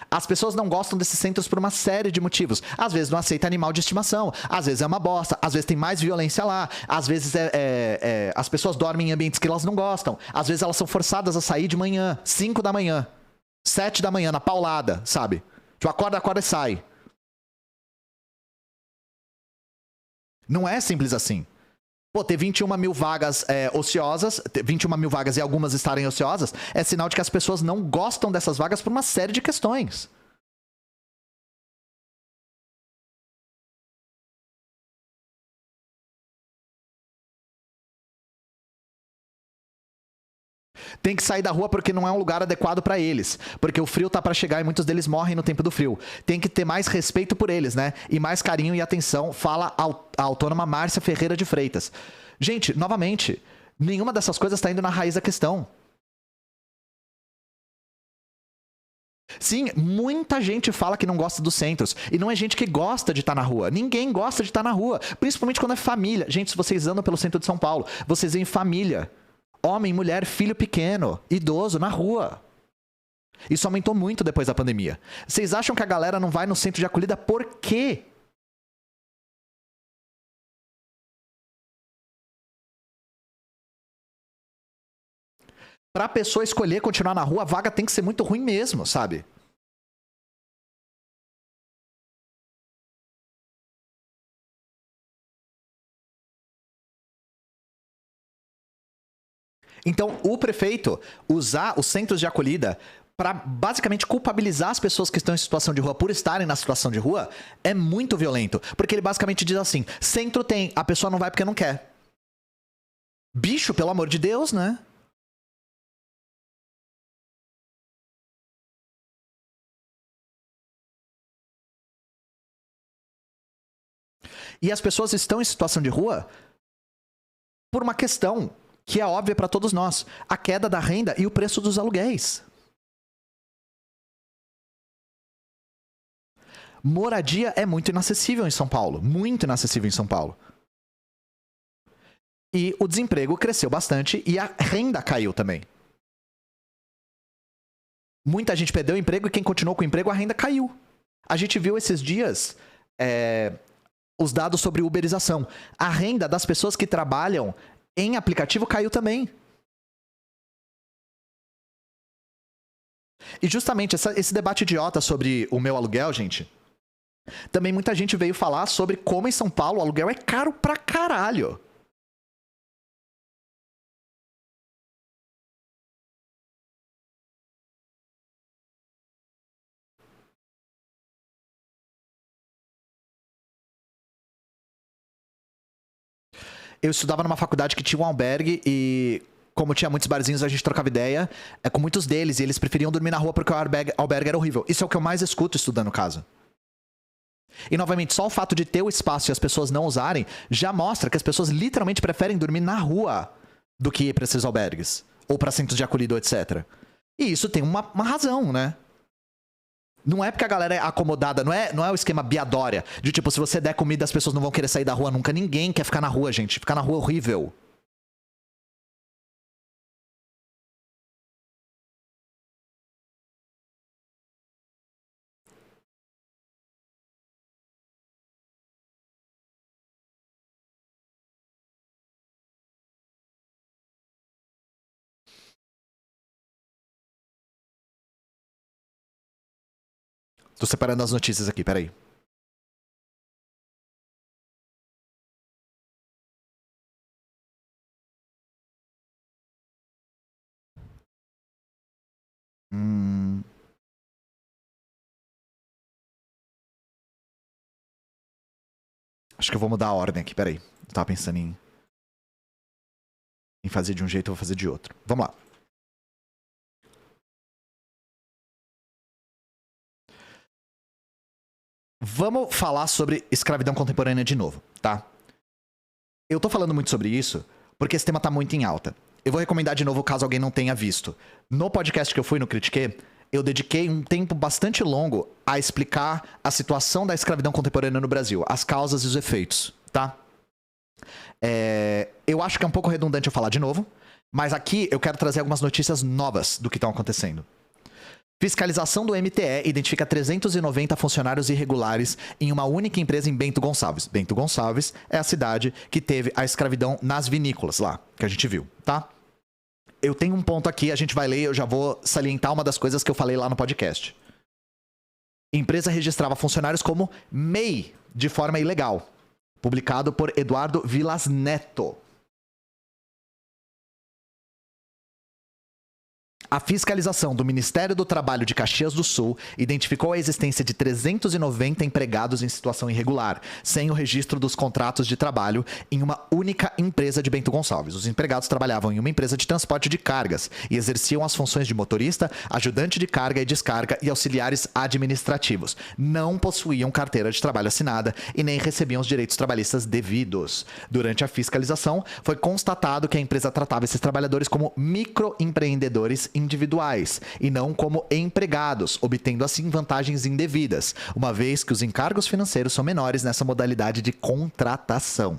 As pessoas não gostam desses centros por uma série de motivos. Às vezes não aceita animal de estimação, às vezes é uma bosta, às vezes tem mais violência lá, às vezes as pessoas dormem em ambientes que elas não gostam, às vezes elas são forçadas a sair de manhã, 5 da manhã, 7 da manhã, na paulada, sabe? Tu acorda e sai. Não é simples assim. Pô, ter 21 mil vagas ociosas, 21 mil vagas e algumas estarem ociosas, é sinal de que as pessoas não gostam dessas vagas por uma série de questões. Tem que sair da rua porque não é um lugar adequado para eles. Porque o frio tá para chegar e muitos deles morrem no tempo do frio. Tem que ter mais respeito por eles, né? E mais carinho e atenção, fala a autônoma Márcia Ferreira de Freitas. Gente, novamente, nenhuma dessas coisas está indo na raiz da questão. Sim, muita gente fala que não gosta dos centros. E não é gente que gosta de estar na rua. Ninguém gosta de estar na rua. Principalmente quando é família. Gente, se vocês andam pelo centro de São Paulo, vocês veem família. Homem, mulher, filho pequeno, idoso, na rua. Isso aumentou muito depois da pandemia. Vocês acham que a galera não vai no centro de acolhida por quê? Pra pessoa escolher continuar na rua, a vaga tem que ser muito ruim mesmo, sabe? Então, o prefeito usar os centros de acolhida pra basicamente culpabilizar as pessoas que estão em situação de rua por estarem na situação de rua, é muito violento. Porque ele basicamente diz assim, centro tem, a pessoa não vai porque não quer. Bicho, pelo amor de Deus, né? E as pessoas estão em situação de rua por uma questão que é óbvia para todos nós: a queda da renda e o preço dos aluguéis. Moradia é muito inacessível em São Paulo. Muito inacessível em São Paulo. E o desemprego cresceu bastante e a renda caiu também. Muita gente perdeu o emprego e quem continuou com o emprego, a renda caiu. A gente viu esses dias os dados sobre uberização. A renda das pessoas que trabalham em aplicativo caiu também. E justamente esse debate idiota sobre o meu aluguel, gente, também muita gente veio falar sobre como em São Paulo o aluguel é caro pra caralho. Eu estudava numa faculdade que tinha um albergue e, como tinha muitos barzinhos, a gente trocava ideia com muitos deles e eles preferiam dormir na rua porque o albergue era horrível. Isso é o que eu mais escuto estudando casa. E, novamente, só o fato de ter o espaço e as pessoas não usarem já mostra que as pessoas literalmente preferem dormir na rua do que ir para esses albergues ou para centros de acolhida, etc. E isso tem uma razão, né? Não é porque a galera é acomodada, não é o esquema biadória. De tipo, se você der comida, as pessoas não vão querer sair da rua nunca. Ninguém quer ficar na rua, gente. Ficar na rua é horrível. Tô separando as notícias aqui, peraí. Acho que eu vou mudar a ordem aqui, peraí. Eu tava pensando em fazer de um jeito, eu vou fazer de outro. Vamos lá. Vamos falar sobre escravidão contemporânea de novo, tá? Eu tô falando muito sobre isso porque esse tema tá muito em alta. Eu vou recomendar de novo caso alguém não tenha visto. No podcast que eu fui no Critique, eu dediquei um tempo bastante longo a explicar a situação da escravidão contemporânea no Brasil, as causas e os efeitos, tá? Eu acho que é um pouco redundante eu falar de novo, mas aqui eu quero trazer algumas notícias novas do que estão acontecendo. Fiscalização do MTE identifica 390 funcionários irregulares em uma única empresa em Bento Gonçalves. Bento Gonçalves é a cidade que teve a escravidão nas vinícolas lá, que a gente viu, tá? Eu tenho um ponto aqui, a gente vai ler, eu já vou salientar uma das coisas que eu falei lá no podcast. Empresa registrava funcionários como MEI, de forma ilegal. Publicado por Eduardo Vilas Neto. A fiscalização do Ministério do Trabalho de Caxias do Sul identificou a existência de 390 empregados em situação irregular, sem o registro dos contratos de trabalho, em uma única empresa de Bento Gonçalves. Os empregados trabalhavam em uma empresa de transporte de cargas e exerciam as funções de motorista, ajudante de carga e descarga e auxiliares administrativos. Não possuíam carteira de trabalho assinada e nem recebiam os direitos trabalhistas devidos. Durante a fiscalização, foi constatado que a empresa tratava esses trabalhadores como microempreendedores individuais e não como empregados, obtendo assim vantagens indevidas, uma vez que os encargos financeiros são menores nessa modalidade de contratação.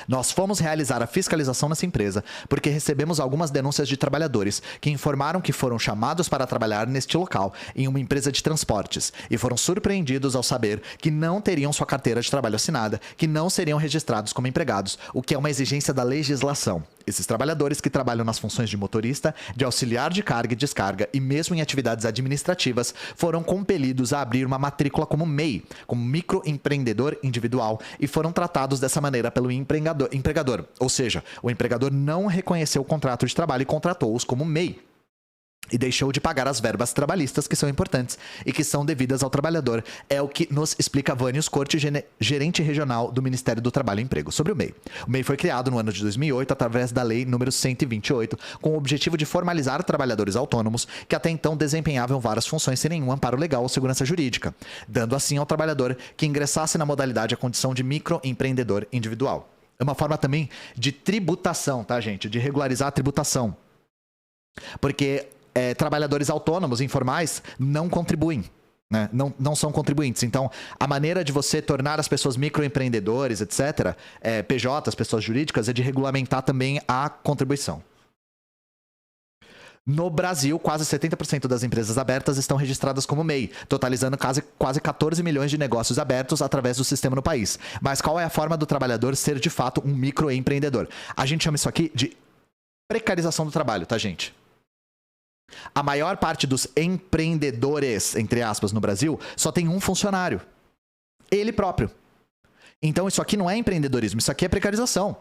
Nós fomos realizar a fiscalização nessa empresa porque recebemos algumas denúncias de trabalhadores que informaram que foram chamados para trabalhar neste local em uma empresa de transportes e foram surpreendidos ao saber que não teriam sua carteira de trabalho assinada, que não seriam registrados como empregados, o que é uma exigência da legislação. Esses trabalhadores que trabalham nas funções de motorista, de auxiliar de carga e descarga e mesmo em atividades administrativas foram compelidos a abrir uma matrícula como MEI, como microempreendedor individual, e foram tratados dessa maneira pelo empregador. Ou seja, o empregador não reconheceu o contrato de trabalho e contratou-os como MEI. e deixou de pagar as verbas trabalhistas que são importantes e que são devidas ao trabalhador. É o que nos explica Vânios Corte, gerente regional do Ministério do Trabalho e Emprego, sobre o MEI. O MEI foi criado no ano de 2008 através da Lei número 128, com o objetivo de formalizar trabalhadores autônomos que até então desempenhavam várias funções sem nenhum amparo legal ou segurança jurídica, dando assim ao trabalhador que ingressasse na modalidade a condição de microempreendedor individual. É uma forma também de tributação, tá, gente? De regularizar a tributação. Porque trabalhadores autônomos, informais, não contribuem, né? Não são contribuintes. Então, a maneira de você tornar as pessoas microempreendedores, etc., PJs, pessoas jurídicas, é de regulamentar também a contribuição. No Brasil, quase 70% das empresas abertas estão registradas como MEI, totalizando quase 14 milhões de negócios abertos através do sistema no país. Mas qual é a forma do trabalhador ser, de fato, um microempreendedor? A gente chama isso aqui de precarização do trabalho, tá, gente? A maior parte dos empreendedores, entre aspas, no Brasil, só tem um funcionário. Ele próprio. Então, isso aqui não é empreendedorismo, isso aqui é precarização.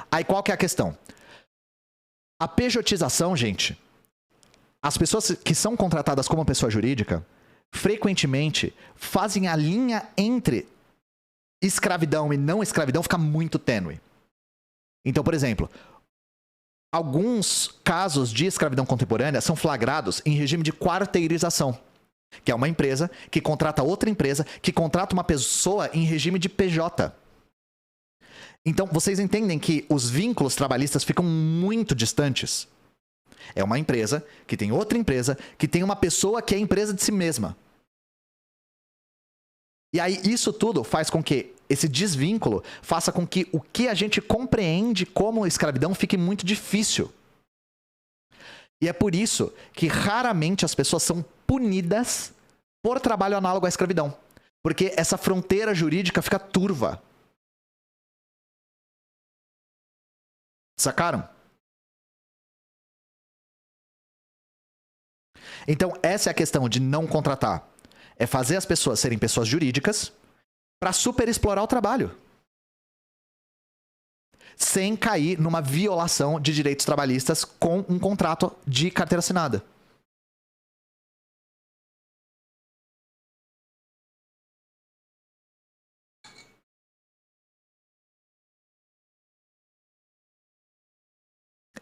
Aí, qual que é a questão? A pejotização, gente, as pessoas que são contratadas como pessoa jurídica, frequentemente fazem a linha entre escravidão e não escravidão fica muito tênue. Então, por exemplo, alguns casos de escravidão contemporânea são flagrados em regime de quarteirização, que é uma empresa que contrata outra empresa que contrata uma pessoa em regime de PJ. Então, vocês entendem que os vínculos trabalhistas ficam muito distantes? É uma empresa que tem outra empresa que tem uma pessoa que é empresa de si mesma. E aí, isso tudo faz com que esse desvínculo faça com que o que a gente compreende como escravidão fique muito difícil. E é por isso que raramente as pessoas são punidas por trabalho análogo à escravidão. Porque essa fronteira jurídica fica turva. Sacaram? Então, essa é a questão de não contratar. É fazer as pessoas serem pessoas jurídicas para superexplorar o trabalho. Sem cair numa violação de direitos trabalhistas com um contrato de carteira assinada.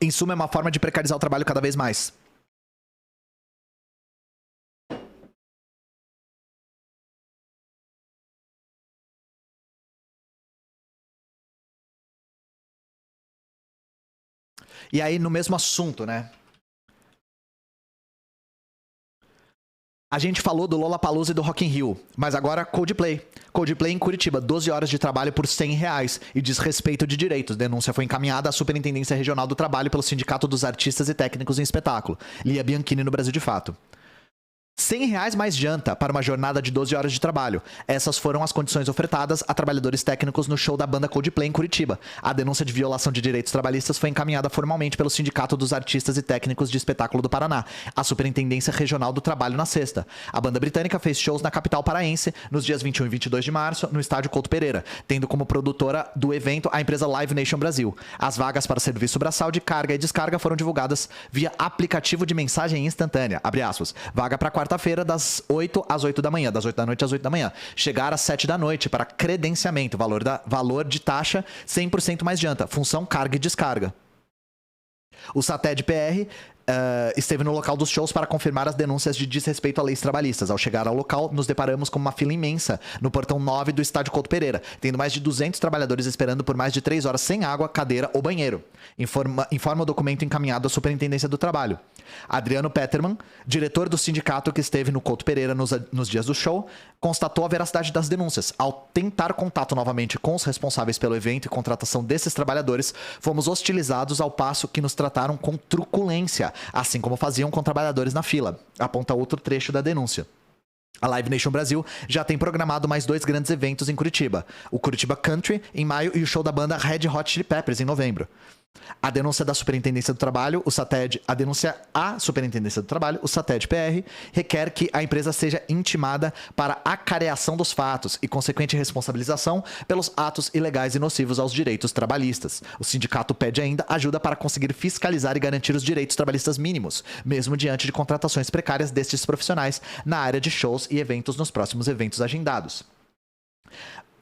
Em suma, é uma forma de precarizar o trabalho cada vez mais. E aí, no mesmo assunto, né? A gente falou do Lollapalooza e do Rock in Rio, mas agora Coldplay. Coldplay em Curitiba, 12 horas de trabalho por R$100 e desrespeito de direitos. Denúncia foi encaminhada à Superintendência Regional do Trabalho pelo Sindicato dos Artistas e Técnicos em Espetáculo, Lia Bianchini no Brasil de Fato. R$100 mais janta para uma jornada de 12 horas de trabalho. Essas foram as condições ofertadas a trabalhadores técnicos no show da banda Coldplay em Curitiba. A denúncia de violação de direitos trabalhistas foi encaminhada formalmente pelo Sindicato dos Artistas e Técnicos de Espetáculo do Paraná, a Superintendência Regional do Trabalho na sexta. A banda britânica fez shows na capital paraense nos dias 21 e 22 de março, no estádio Couto Pereira, tendo como produtora do evento a empresa Live Nation Brasil. As vagas para serviço braçal de carga e descarga foram divulgadas via aplicativo de mensagem instantânea. Abre aspas. Vaga para quarta-feira, das 8 às 8 da manhã, das 8 da noite às 8 da manhã. Chegar às 7 da noite para credenciamento, valor de taxa 100% mais janta, função carga e descarga. O SATED PR esteve no local dos shows para confirmar as denúncias de desrespeito a leis trabalhistas. Ao chegar ao local, nos deparamos com uma fila imensa no portão 9 do estádio Couto Pereira, tendo mais de 200 trabalhadores esperando por mais de 3 horas sem água, cadeira ou banheiro. Informa o documento encaminhado à Superintendência do Trabalho. Adriano Peterman, diretor do sindicato que esteve no Couto Pereira nos dias do show, constatou a veracidade das denúncias. Ao tentar contato novamente com os responsáveis pelo evento e contratação desses trabalhadores, fomos hostilizados ao passo que nos trataram com truculência, assim como faziam com trabalhadores na fila. Aponta outro trecho da denúncia. A Live Nation Brasil já tem programado mais 2 grandes eventos em Curitiba. O Curitiba Country, em maio, e o show da banda Red Hot Chili Peppers, em novembro. A denúncia da Superintendência do Trabalho, o SATED, a denúncia à Superintendência do Trabalho, o SATED-PR, requer que a empresa seja intimada para acareação dos fatos e consequente responsabilização pelos atos ilegais e nocivos aos direitos trabalhistas. O sindicato pede ainda ajuda para conseguir fiscalizar e garantir os direitos trabalhistas mínimos, mesmo diante de contratações precárias destes profissionais na área de shows e eventos nos próximos eventos agendados.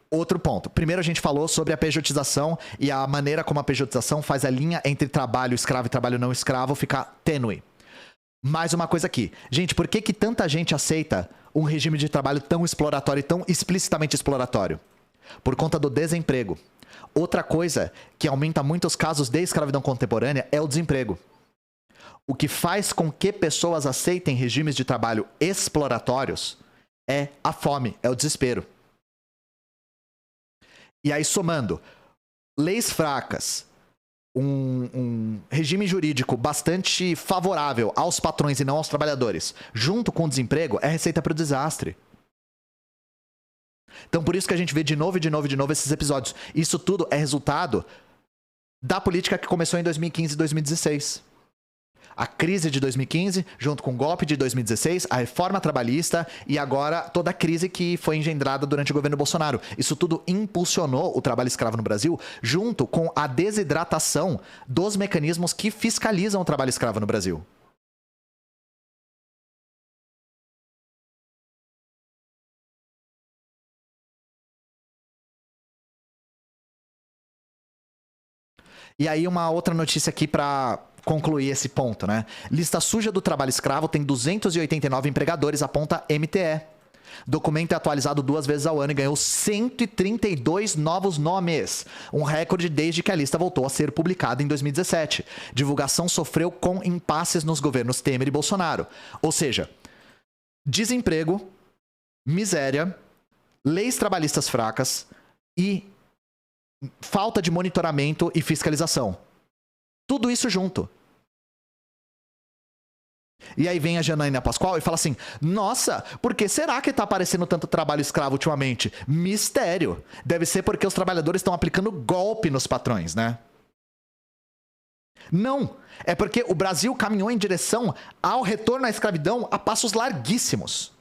Outro ponto. Primeiro a gente falou sobre a pejotização e a maneira como a pejotização faz a linha entre trabalho escravo e trabalho não escravo ficar tênue. Mais uma coisa aqui. Gente, por que tanta gente aceita um regime de trabalho tão exploratório e tão explicitamente exploratório? Por conta do desemprego. Outra coisa que aumenta muito os casos de escravidão contemporânea é o desemprego. O que faz com que pessoas aceitem regimes de trabalho exploratórios é a fome, é o desespero. E aí, somando leis fracas, um regime jurídico bastante favorável aos patrões e não aos trabalhadores, junto com o desemprego, é receita para o desastre. Então, por isso que a gente vê de novo esses episódios. Isso tudo é resultado da política que começou em 2015 e 2016. A crise de 2015, junto com o golpe de 2016, a reforma trabalhista e agora toda a crise que foi engendrada durante o governo Bolsonaro. Isso tudo impulsionou o trabalho escravo no Brasil, junto com a desidratação dos mecanismos que fiscalizam o trabalho escravo no Brasil. E aí uma outra notícia aqui para concluir esse ponto, né? Lista suja do trabalho escravo tem 289 empregadores, aponta MTE. Documento é atualizado 2 vezes ao ano e ganhou 132 novos nomes. Um recorde desde que a lista voltou a ser publicada em 2017. Divulgação sofreu com impasses nos governos Temer e Bolsonaro. Ou seja, desemprego, miséria, leis trabalhistas fracas e falta de monitoramento e fiscalização. Tudo isso junto. E aí vem a Janaína Pascoal e fala assim: nossa, por que será que tá aparecendo tanto trabalho escravo ultimamente? Mistério. Deve ser porque os trabalhadores estão aplicando golpe nos patrões, né? Não. É porque o Brasil caminhou em direção ao retorno à escravidão a passos larguíssimos.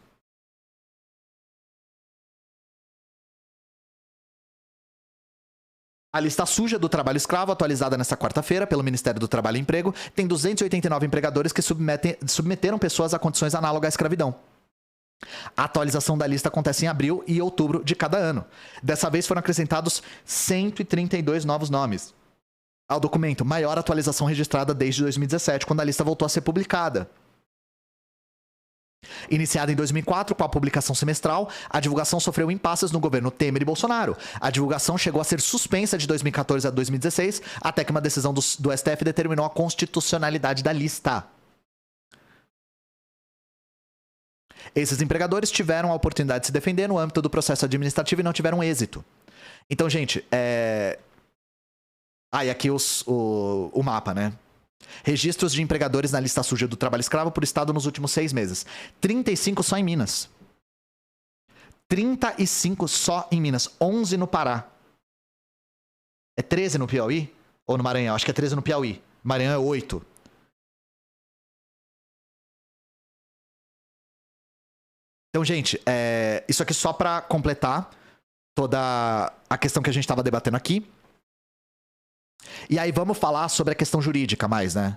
A lista suja do trabalho escravo, atualizada nesta quarta-feira pelo Ministério do Trabalho e Emprego, tem 289 empregadores que submeteram pessoas a condições análogas à escravidão. A atualização da lista acontece em abril e outubro de cada ano. Dessa vez foram acrescentados 132 novos nomes ao documento, maior atualização registrada desde 2017, quando a lista voltou a ser publicada. Iniciada em 2004 com a publicação semestral, a divulgação sofreu impasses no governo Temer e Bolsonaro. A divulgação chegou a ser suspensa de 2014 a 2016, até que uma decisão do STF determinou a constitucionalidade da lista. Esses empregadores tiveram a oportunidade de se defender no âmbito do processo administrativo e não tiveram êxito. Então, gente, e aqui o mapa, né? Registros de empregadores na lista suja do trabalho escravo por estado nos últimos 6 meses. 35 só em Minas. 35 só em Minas. 11 no Pará. É 13 no Piauí? Ou no Maranhão? Acho que é 13 no Piauí. Maranhão é 8. Então, gente, isso aqui só para completar toda a questão que a gente estava debatendo aqui. E aí vamos falar sobre a questão jurídica mais, né?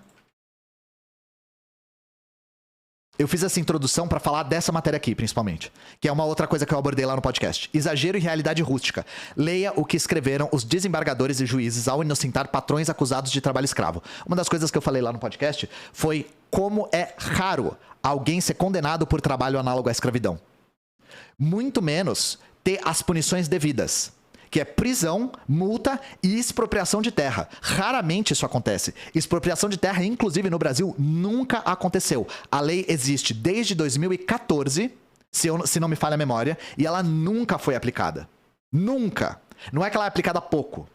Eu fiz essa introdução para falar dessa matéria aqui, principalmente. Que é uma outra coisa que eu abordei lá no podcast. Exagero e realidade rústica. Leia o que escreveram os desembargadores e juízes ao inocentar patrões acusados de trabalho escravo. Uma das coisas que eu falei lá no podcast foi como é raro alguém ser condenado por trabalho análogo à escravidão. Muito menos ter as punições devidas. Que é prisão, multa e expropriação de terra. Raramente isso acontece. Expropriação de terra, inclusive no Brasil, nunca aconteceu. A lei existe desde 2014, se não me falha a memória, e ela nunca foi aplicada. Nunca. Não é que ela é aplicada pouco.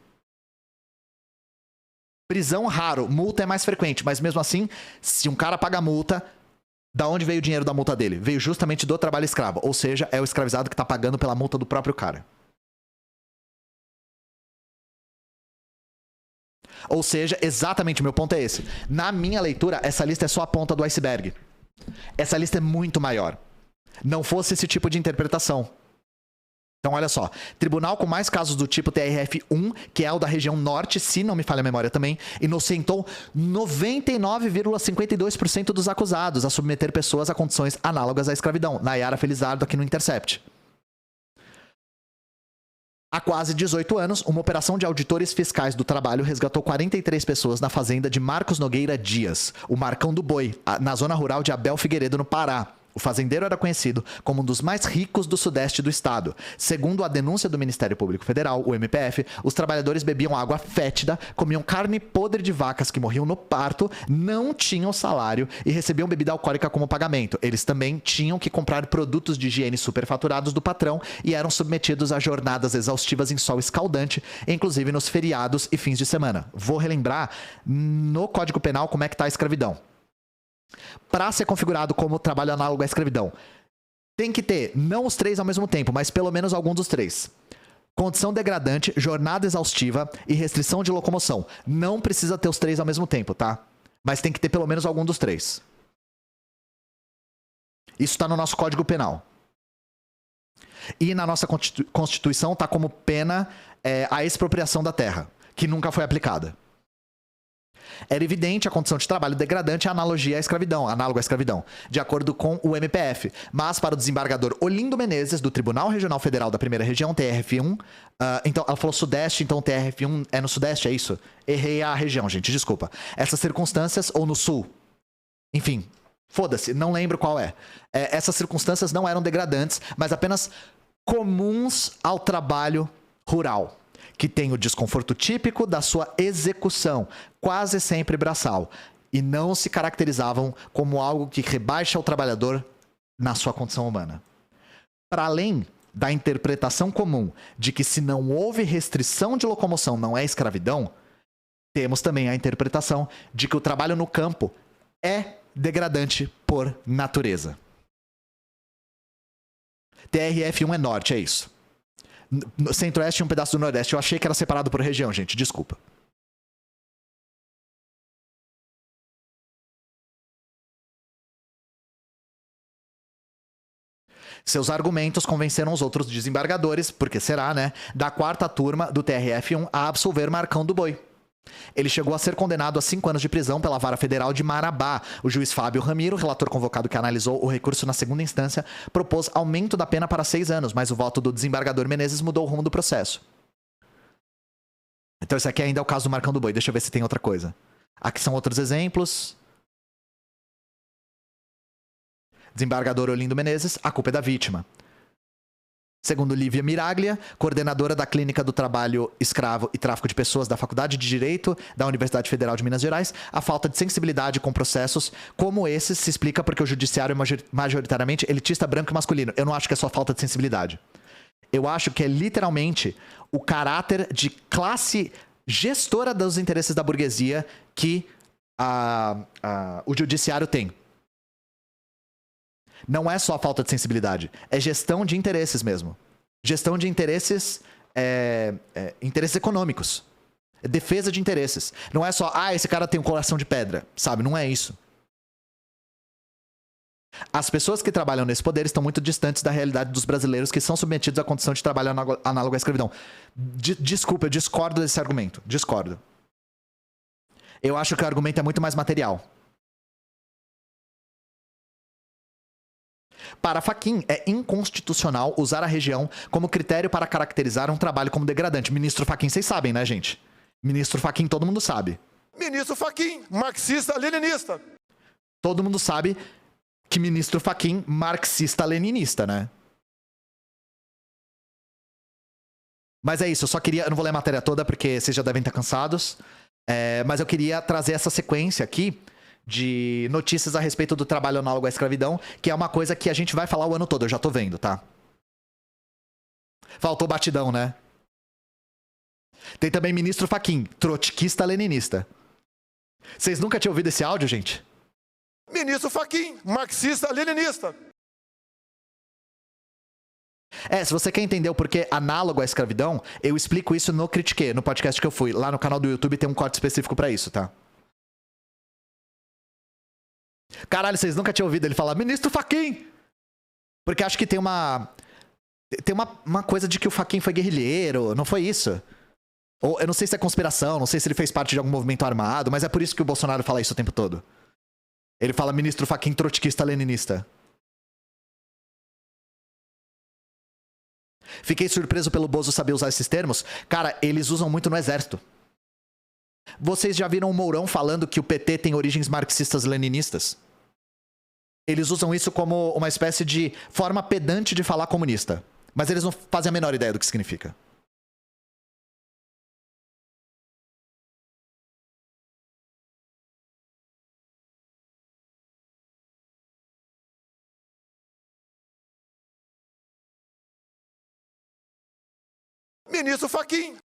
Prisão, raro. Multa é mais frequente. Mas mesmo assim, se um cara paga multa, da onde veio o dinheiro da multa dele? Veio justamente do trabalho escravo. Ou seja, é o escravizado que está pagando pela multa do próprio cara. Ou seja, exatamente o meu ponto é esse. Na minha leitura, essa lista é só a ponta do iceberg. Essa lista é muito maior. Não fosse esse tipo de interpretação. Então, olha só. Tribunal com mais casos do tipo TRF1, que é o da região norte, se não me falha a memória também, inocentou 99,52% dos acusados a submeter pessoas a condições análogas à escravidão. Nayara Felizardo aqui no Intercept. Há quase 18 anos, uma operação de auditores fiscais do trabalho resgatou 43 pessoas na fazenda de Marcos Nogueira Dias, o Marcão do Boi, na zona rural de Abel Figueiredo, no Pará. O fazendeiro era conhecido como um dos mais ricos do sudeste do estado. Segundo a denúncia do Ministério Público Federal, o MPF, os trabalhadores bebiam água fétida, comiam carne podre de vacas que morriam no parto, não tinham salário e recebiam bebida alcoólica como pagamento. Eles também tinham que comprar produtos de higiene superfaturados do patrão e eram submetidos a jornadas exaustivas em sol escaldante, inclusive nos feriados e fins de semana. Vou relembrar no Código Penal como é que está a escravidão. Para ser configurado como trabalho análogo à escravidão, tem que ter não os três ao mesmo tempo, mas pelo menos algum dos três. Condição degradante, jornada exaustiva e restrição de locomoção. Não precisa ter os três ao mesmo tempo, tá? Mas tem que ter pelo menos algum dos três. Isso está no nosso Código Penal. E na nossa Constituição está como pena a expropriação da terra, que nunca foi aplicada. Era evidente a condição de trabalho degradante e a analogia à escravidão, análogo à escravidão, de acordo com o MPF. Mas para o desembargador Olindo Menezes, do Tribunal Regional Federal da Primeira Região, TRF1, então ela falou Sudeste, então TRF1 é no Sudeste, é isso? Errei a região, gente, desculpa. Essas circunstâncias, ou no Sul, enfim, foda-se, não lembro qual é. Essas circunstâncias não eram degradantes, mas apenas comuns ao trabalho rural, que tem o desconforto típico da sua execução, quase sempre braçal, e não se caracterizavam como algo que rebaixa o trabalhador na sua condição humana. Para além da interpretação comum de que se não houve restrição de locomoção não é escravidão, temos também a interpretação de que o trabalho no campo é degradante por natureza. TRF1 é norte, é isso. Centro-Oeste e um pedaço do Nordeste. Eu achei que era separado por região, gente. Desculpa. Seus argumentos convenceram os outros desembargadores, porque será, né, da quarta turma do TRF1 a absolver Marcão do Boi. Ele chegou a ser condenado a 5 anos de prisão pela Vara Federal de Marabá. O juiz Fábio Ramiro, relator convocado que analisou o recurso na segunda instância, propôs aumento da pena para 6 anos, mas o voto do desembargador Menezes mudou o rumo do processo. Então esse aqui ainda é o caso do Marcão do Boi. Deixa eu ver se tem outra coisa. Aqui são outros exemplos. Desembargador Olindo Menezes, a culpa é da vítima. Segundo Lívia Miraglia, coordenadora da Clínica do Trabalho Escravo e Tráfico de Pessoas da Faculdade de Direito da Universidade Federal de Minas Gerais, a falta de sensibilidade com processos como esses se explica porque o judiciário é majoritariamente elitista, branco e masculino. Eu não acho que é só falta de sensibilidade. Eu acho que é literalmente o caráter de classe gestora dos interesses da burguesia que o judiciário tem. Não é só falta de sensibilidade, é gestão de interesses mesmo. Gestão de interesses, interesses econômicos. É defesa de interesses. Não é só, esse cara tem um coração de pedra, sabe? Não é isso. As pessoas que trabalham nesse poder estão muito distantes da realidade dos brasileiros que são submetidos à condição de trabalho análogo à escravidão. Desculpa, eu discordo desse argumento. Discordo. Eu acho que o argumento é muito mais material. Para Fachin, é inconstitucional usar a região como critério para caracterizar um trabalho como degradante. Ministro Fachin, vocês sabem, né, gente? Ministro Fachin, todo mundo sabe. Ministro Fachin, marxista-leninista. Todo mundo sabe que ministro Fachin, marxista-leninista, né? Mas é isso, eu só queria... Eu não vou ler a matéria toda porque vocês já devem estar cansados. Mas eu queria trazer essa sequência aqui de notícias a respeito do trabalho análogo à escravidão, que é uma coisa que a gente vai falar o ano todo, eu já tô vendo, tá? Faltou batidão, né? Tem também ministro Fachin, trotskista-leninista. Vocês nunca tinham ouvido esse áudio, gente? Ministro Fachin, marxista-leninista. Se você quer entender o porquê análogo à escravidão, eu explico isso no Critique, no podcast que eu fui. Lá no canal do YouTube tem um corte específico pra isso, tá? Caralho, vocês nunca tinham ouvido ele falar Ministro Fachin! Porque acho que tem uma coisa de que o Fachin foi guerrilheiro, não foi isso? Ou eu não sei se é conspiração, não sei se ele fez parte de algum movimento armado, mas é por isso que o Bolsonaro fala isso o tempo todo. Ele fala Ministro Fachin trotskista-leninista. Fiquei surpreso pelo Bozo saber usar esses termos. Cara, eles usam muito no exército. Vocês já viram o Mourão falando que o PT tem origens marxistas-leninistas? Eles usam isso como uma espécie de forma pedante de falar comunista. Mas eles não fazem a menor ideia do que significa. Ministro Fachin.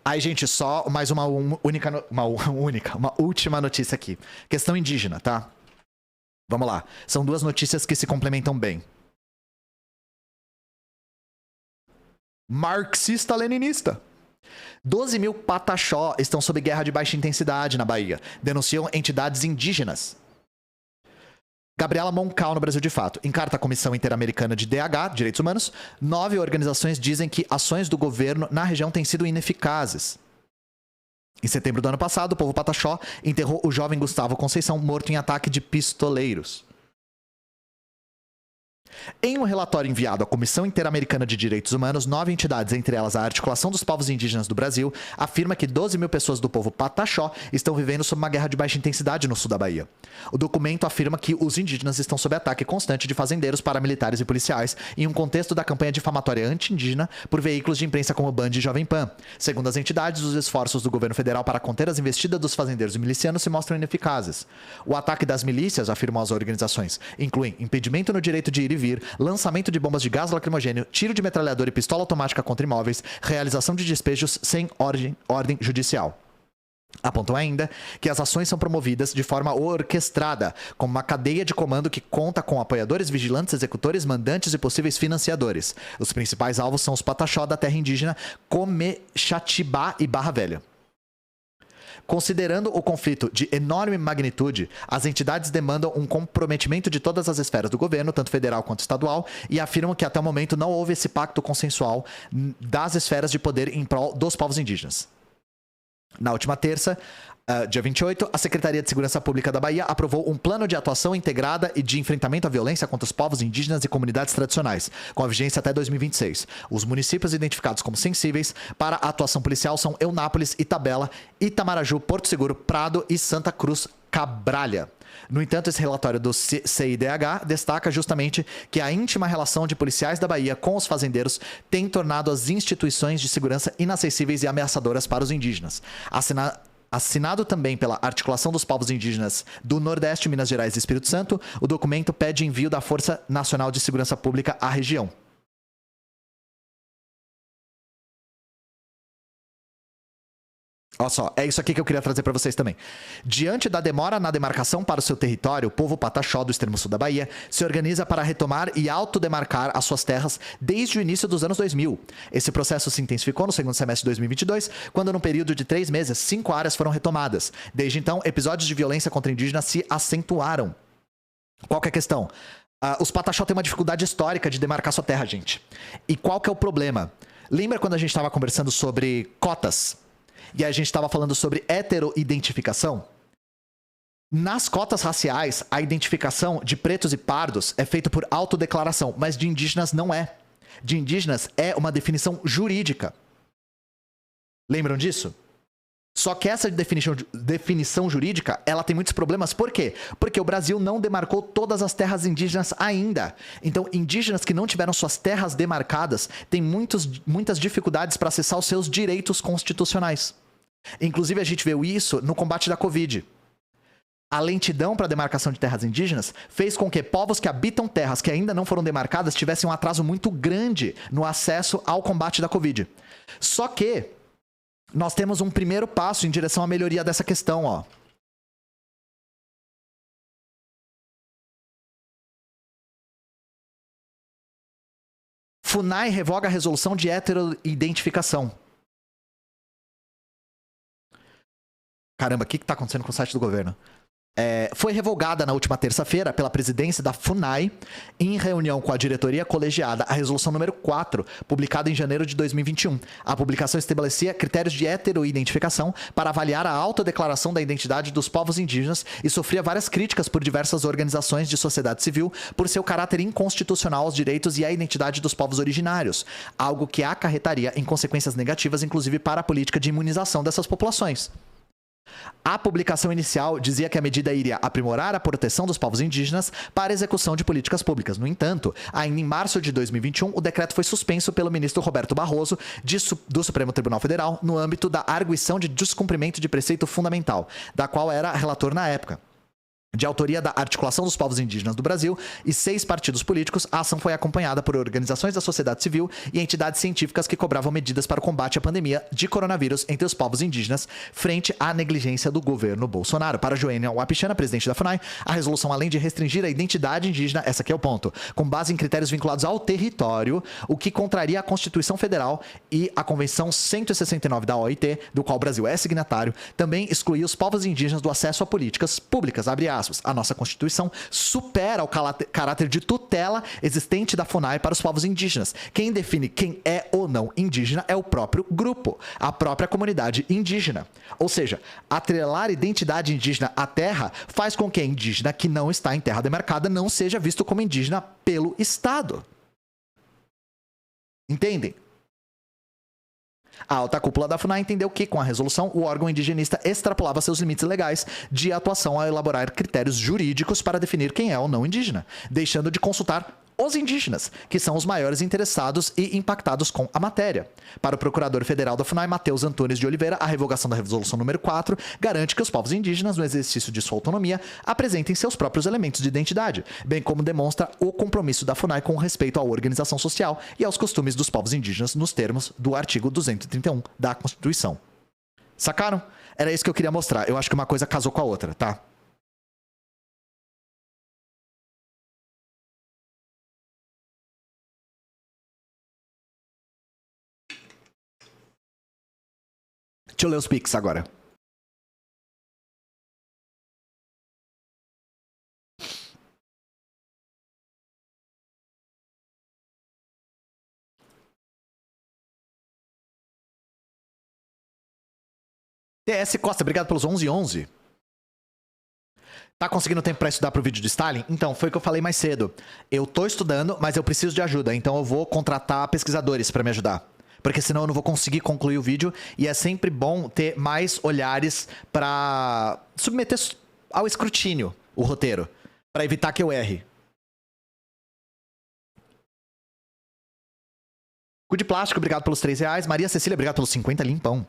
Aí, gente, só mais uma última notícia aqui. Questão indígena, tá? Vamos lá. São duas notícias que se complementam bem. Marxista-leninista. 12 mil pataxó estão sob guerra de baixa intensidade na Bahia, denunciam entidades indígenas. Gabriela Moncal, no Brasil de Fato. Em carta à Comissão Interamericana de DH, Direitos Humanos, 9 organizações dizem que ações do governo na região têm sido ineficazes. Em setembro do ano passado, o povo pataxó enterrou o jovem Gustavo Conceição, morto em ataque de pistoleiros. Em um relatório enviado à Comissão Interamericana de Direitos Humanos, 9 entidades, entre elas a Articulação dos Povos Indígenas do Brasil, afirma que 12 mil pessoas do povo pataxó estão vivendo sob uma guerra de baixa intensidade no sul da Bahia. O documento afirma que os indígenas estão sob ataque constante de fazendeiros, paramilitares e policiais em um contexto da campanha difamatória anti-indígena por veículos de imprensa como Band e Jovem Pan. Segundo as entidades, os esforços do governo federal para conter as investidas dos fazendeiros e milicianos se mostram ineficazes. O ataque das milícias, afirmam as organizações, incluem impedimento no direito de ir e vir, lançamento de bombas de gás lacrimogêneo, tiro de metralhadora e pistola automática contra imóveis, realização de despejos sem ordem judicial. Apontam ainda que as ações são promovidas de forma orquestrada, como uma cadeia de comando que conta com apoiadores, vigilantes, executores, mandantes e possíveis financiadores. Os principais alvos são os pataxó da terra indígena Comexatibá e Barra Velha. Considerando o conflito de enorme magnitude, as entidades demandam um comprometimento de todas as esferas do governo, tanto federal quanto estadual, e afirmam que até o momento não houve esse pacto consensual das esferas de poder em prol dos povos indígenas. Na última terça, dia 28, a Secretaria de Segurança Pública da Bahia aprovou um plano de atuação integrada e de enfrentamento à violência contra os povos indígenas e comunidades tradicionais, com a vigência até 2026. Os municípios identificados como sensíveis para a atuação policial são Eunápolis, Itabela, Itamaraju, Porto Seguro, Prado e Santa Cruz Cabralha. No entanto, esse relatório do CIDH destaca justamente que a íntima relação de policiais da Bahia com os fazendeiros tem tornado as instituições de segurança inacessíveis e ameaçadoras para os indígenas. Assinado também pela Articulação dos Povos Indígenas do Nordeste, Minas Gerais e Espírito Santo, o documento pede envio da Força Nacional de Segurança Pública à região. Olha só, é isso aqui que eu queria trazer para vocês também. Diante da demora na demarcação para o seu território, o povo pataxó do extremo sul da Bahia se organiza para retomar e autodemarcar as suas terras desde o início dos anos 2000. Esse processo se intensificou no segundo semestre de 2022, quando num período de 3 meses, 5 áreas foram retomadas. Desde então, episódios de violência contra indígenas se acentuaram. Qual que é a questão? Os pataxó têm uma dificuldade histórica de demarcar sua terra, gente. E qual que é o problema? Lembra quando a gente estava conversando sobre cotas? E a gente estava falando sobre heteroidentificação? Nas cotas raciais, a identificação de pretos e pardos é feita por autodeclaração, mas de indígenas não é. De indígenas é uma definição jurídica. Lembram disso? Só que essa definição jurídica, ela tem muitos problemas. Por quê? Porque o Brasil não demarcou todas as terras indígenas ainda. Então, indígenas que não tiveram suas terras demarcadas têm muitas dificuldades para acessar os seus direitos constitucionais. Inclusive, a gente viu isso no combate da Covid. A lentidão para a demarcação de terras indígenas fez com que povos que habitam terras que ainda não foram demarcadas tivessem um atraso muito grande no acesso ao combate da Covid. Só que nós temos um primeiro passo em direção à melhoria dessa questão, ó. FUNAI revoga a resolução de heteroidentificação. Caramba, o que está acontecendo com o site do governo? Foi revogada na última terça-feira pela presidência da FUNAI, em reunião com a diretoria colegiada, a resolução número 4, publicada em janeiro de 2021. A publicação estabelecia critérios de heteroidentificação para avaliar a autodeclaração da identidade dos povos indígenas e sofria várias críticas por diversas organizações de sociedade civil por seu caráter inconstitucional aos direitos e à identidade dos povos originários, algo que acarretaria em consequências negativas, inclusive para a política de imunização dessas populações. A publicação inicial dizia que a medida iria aprimorar a proteção dos povos indígenas para a execução de políticas públicas. No entanto, ainda em março de 2021, o decreto foi suspenso pelo ministro Roberto Barroso, do Supremo Tribunal Federal, no âmbito da arguição de descumprimento de preceito fundamental, da qual era relator na época. De autoria da Articulação dos Povos Indígenas do Brasil e 6 partidos políticos, a ação foi acompanhada por organizações da sociedade civil e entidades científicas que cobravam medidas para o combate à pandemia de coronavírus entre os povos indígenas frente à negligência do governo Bolsonaro. Para Joênia Wapichana, presidente da FUNAI, a resolução, além de restringir a identidade indígena, essa aqui é o ponto, com base em critérios vinculados ao território, o que contraria a Constituição Federal e a Convenção 169 da OIT, do qual o Brasil é signatário, também excluía os povos indígenas do acesso a políticas públicas, abre aspas. A nossa Constituição supera o caráter de tutela existente da FUNAI para os povos indígenas. Quem define quem é ou não indígena é o próprio grupo, a própria comunidade indígena. Ou seja, atrelar identidade indígena à terra faz com que indígena que não está em terra demarcada não seja visto como indígena pelo Estado. Entendem? A alta cúpula da FUNAI entendeu que, com a resolução, o órgão indigenista extrapolava seus limites legais de atuação ao elaborar critérios jurídicos para definir quem é ou não indígena, deixando de consultar os indígenas, que são os maiores interessados e impactados com a matéria. Para o procurador federal da FUNAI, Matheus Antunes de Oliveira, a revogação da resolução número 4 garante que os povos indígenas, no exercício de sua autonomia, apresentem seus próprios elementos de identidade, bem como demonstra o compromisso da FUNAI com respeito à organização social e aos costumes dos povos indígenas nos termos do artigo 231 da Constituição. Sacaram? Era isso que eu queria mostrar. Eu acho que uma coisa casou com a outra, tá? Deixa eu ler os pics agora. TS Costa, obrigado pelos 11. Tá conseguindo tempo pra estudar pro vídeo de Stalin? Então, foi o que eu falei mais cedo. Eu tô estudando, mas eu preciso de ajuda, então eu vou contratar pesquisadores pra me ajudar. Porque senão eu não vou conseguir concluir o vídeo. E é sempre bom ter mais olhares pra submeter ao escrutínio o roteiro. Pra evitar que eu erre. Cu de Plástico, obrigado pelos R$3. Maria Cecília, obrigado pelos 50 limpão.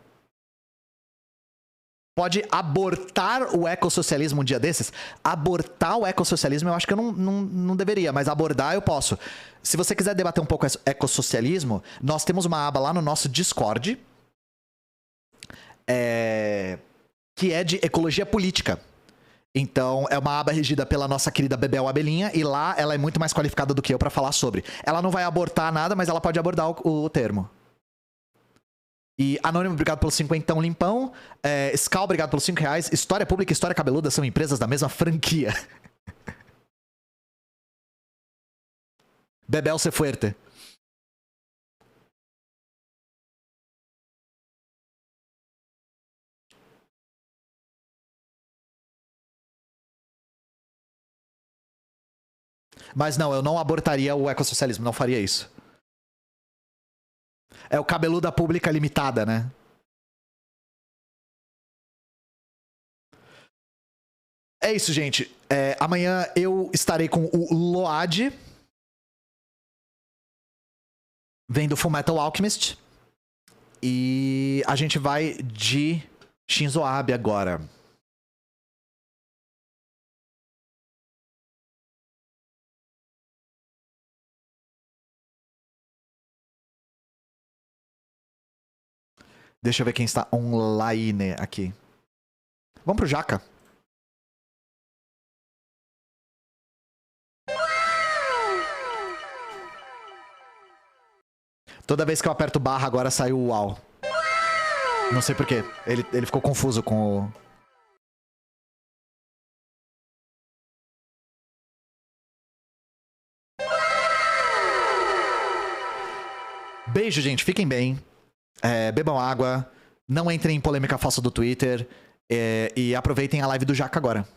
Pode abortar o ecossocialismo um dia desses? Abortar o ecossocialismo eu acho que eu não deveria, mas abordar eu posso. Se você quiser debater um pouco ecossocialismo, nós temos uma aba lá no nosso Discord, que é de ecologia política. Então, é uma aba regida pela nossa querida Bebel Abelinha, e lá ela é muito mais qualificada do que eu pra falar sobre. Ela não vai abortar nada, mas ela pode abordar o termo. E Anônimo, obrigado pelo 50 limpão. Scal, obrigado pelos R$5. História Pública e História Cabeluda são empresas da mesma franquia. Bebel se fuerte. Mas não, eu não abortaria o ecossocialismo, não faria isso. É o Cabeluda Pública Limitada, né? É isso, gente. Amanhã eu estarei com o Load, vendo Fullmetal Alchemist. E a gente vai de Shinzo Abe agora. Deixa eu ver quem está online aqui. Vamos pro Jaca. Toda vez que eu aperto barra agora sai o uau. Não sei porquê. Ele ficou confuso com o... Beijo, gente. Fiquem bem. Bebam água. Não entrem em polêmica falsa do Twitter. E aproveitem a live do Jaca agora.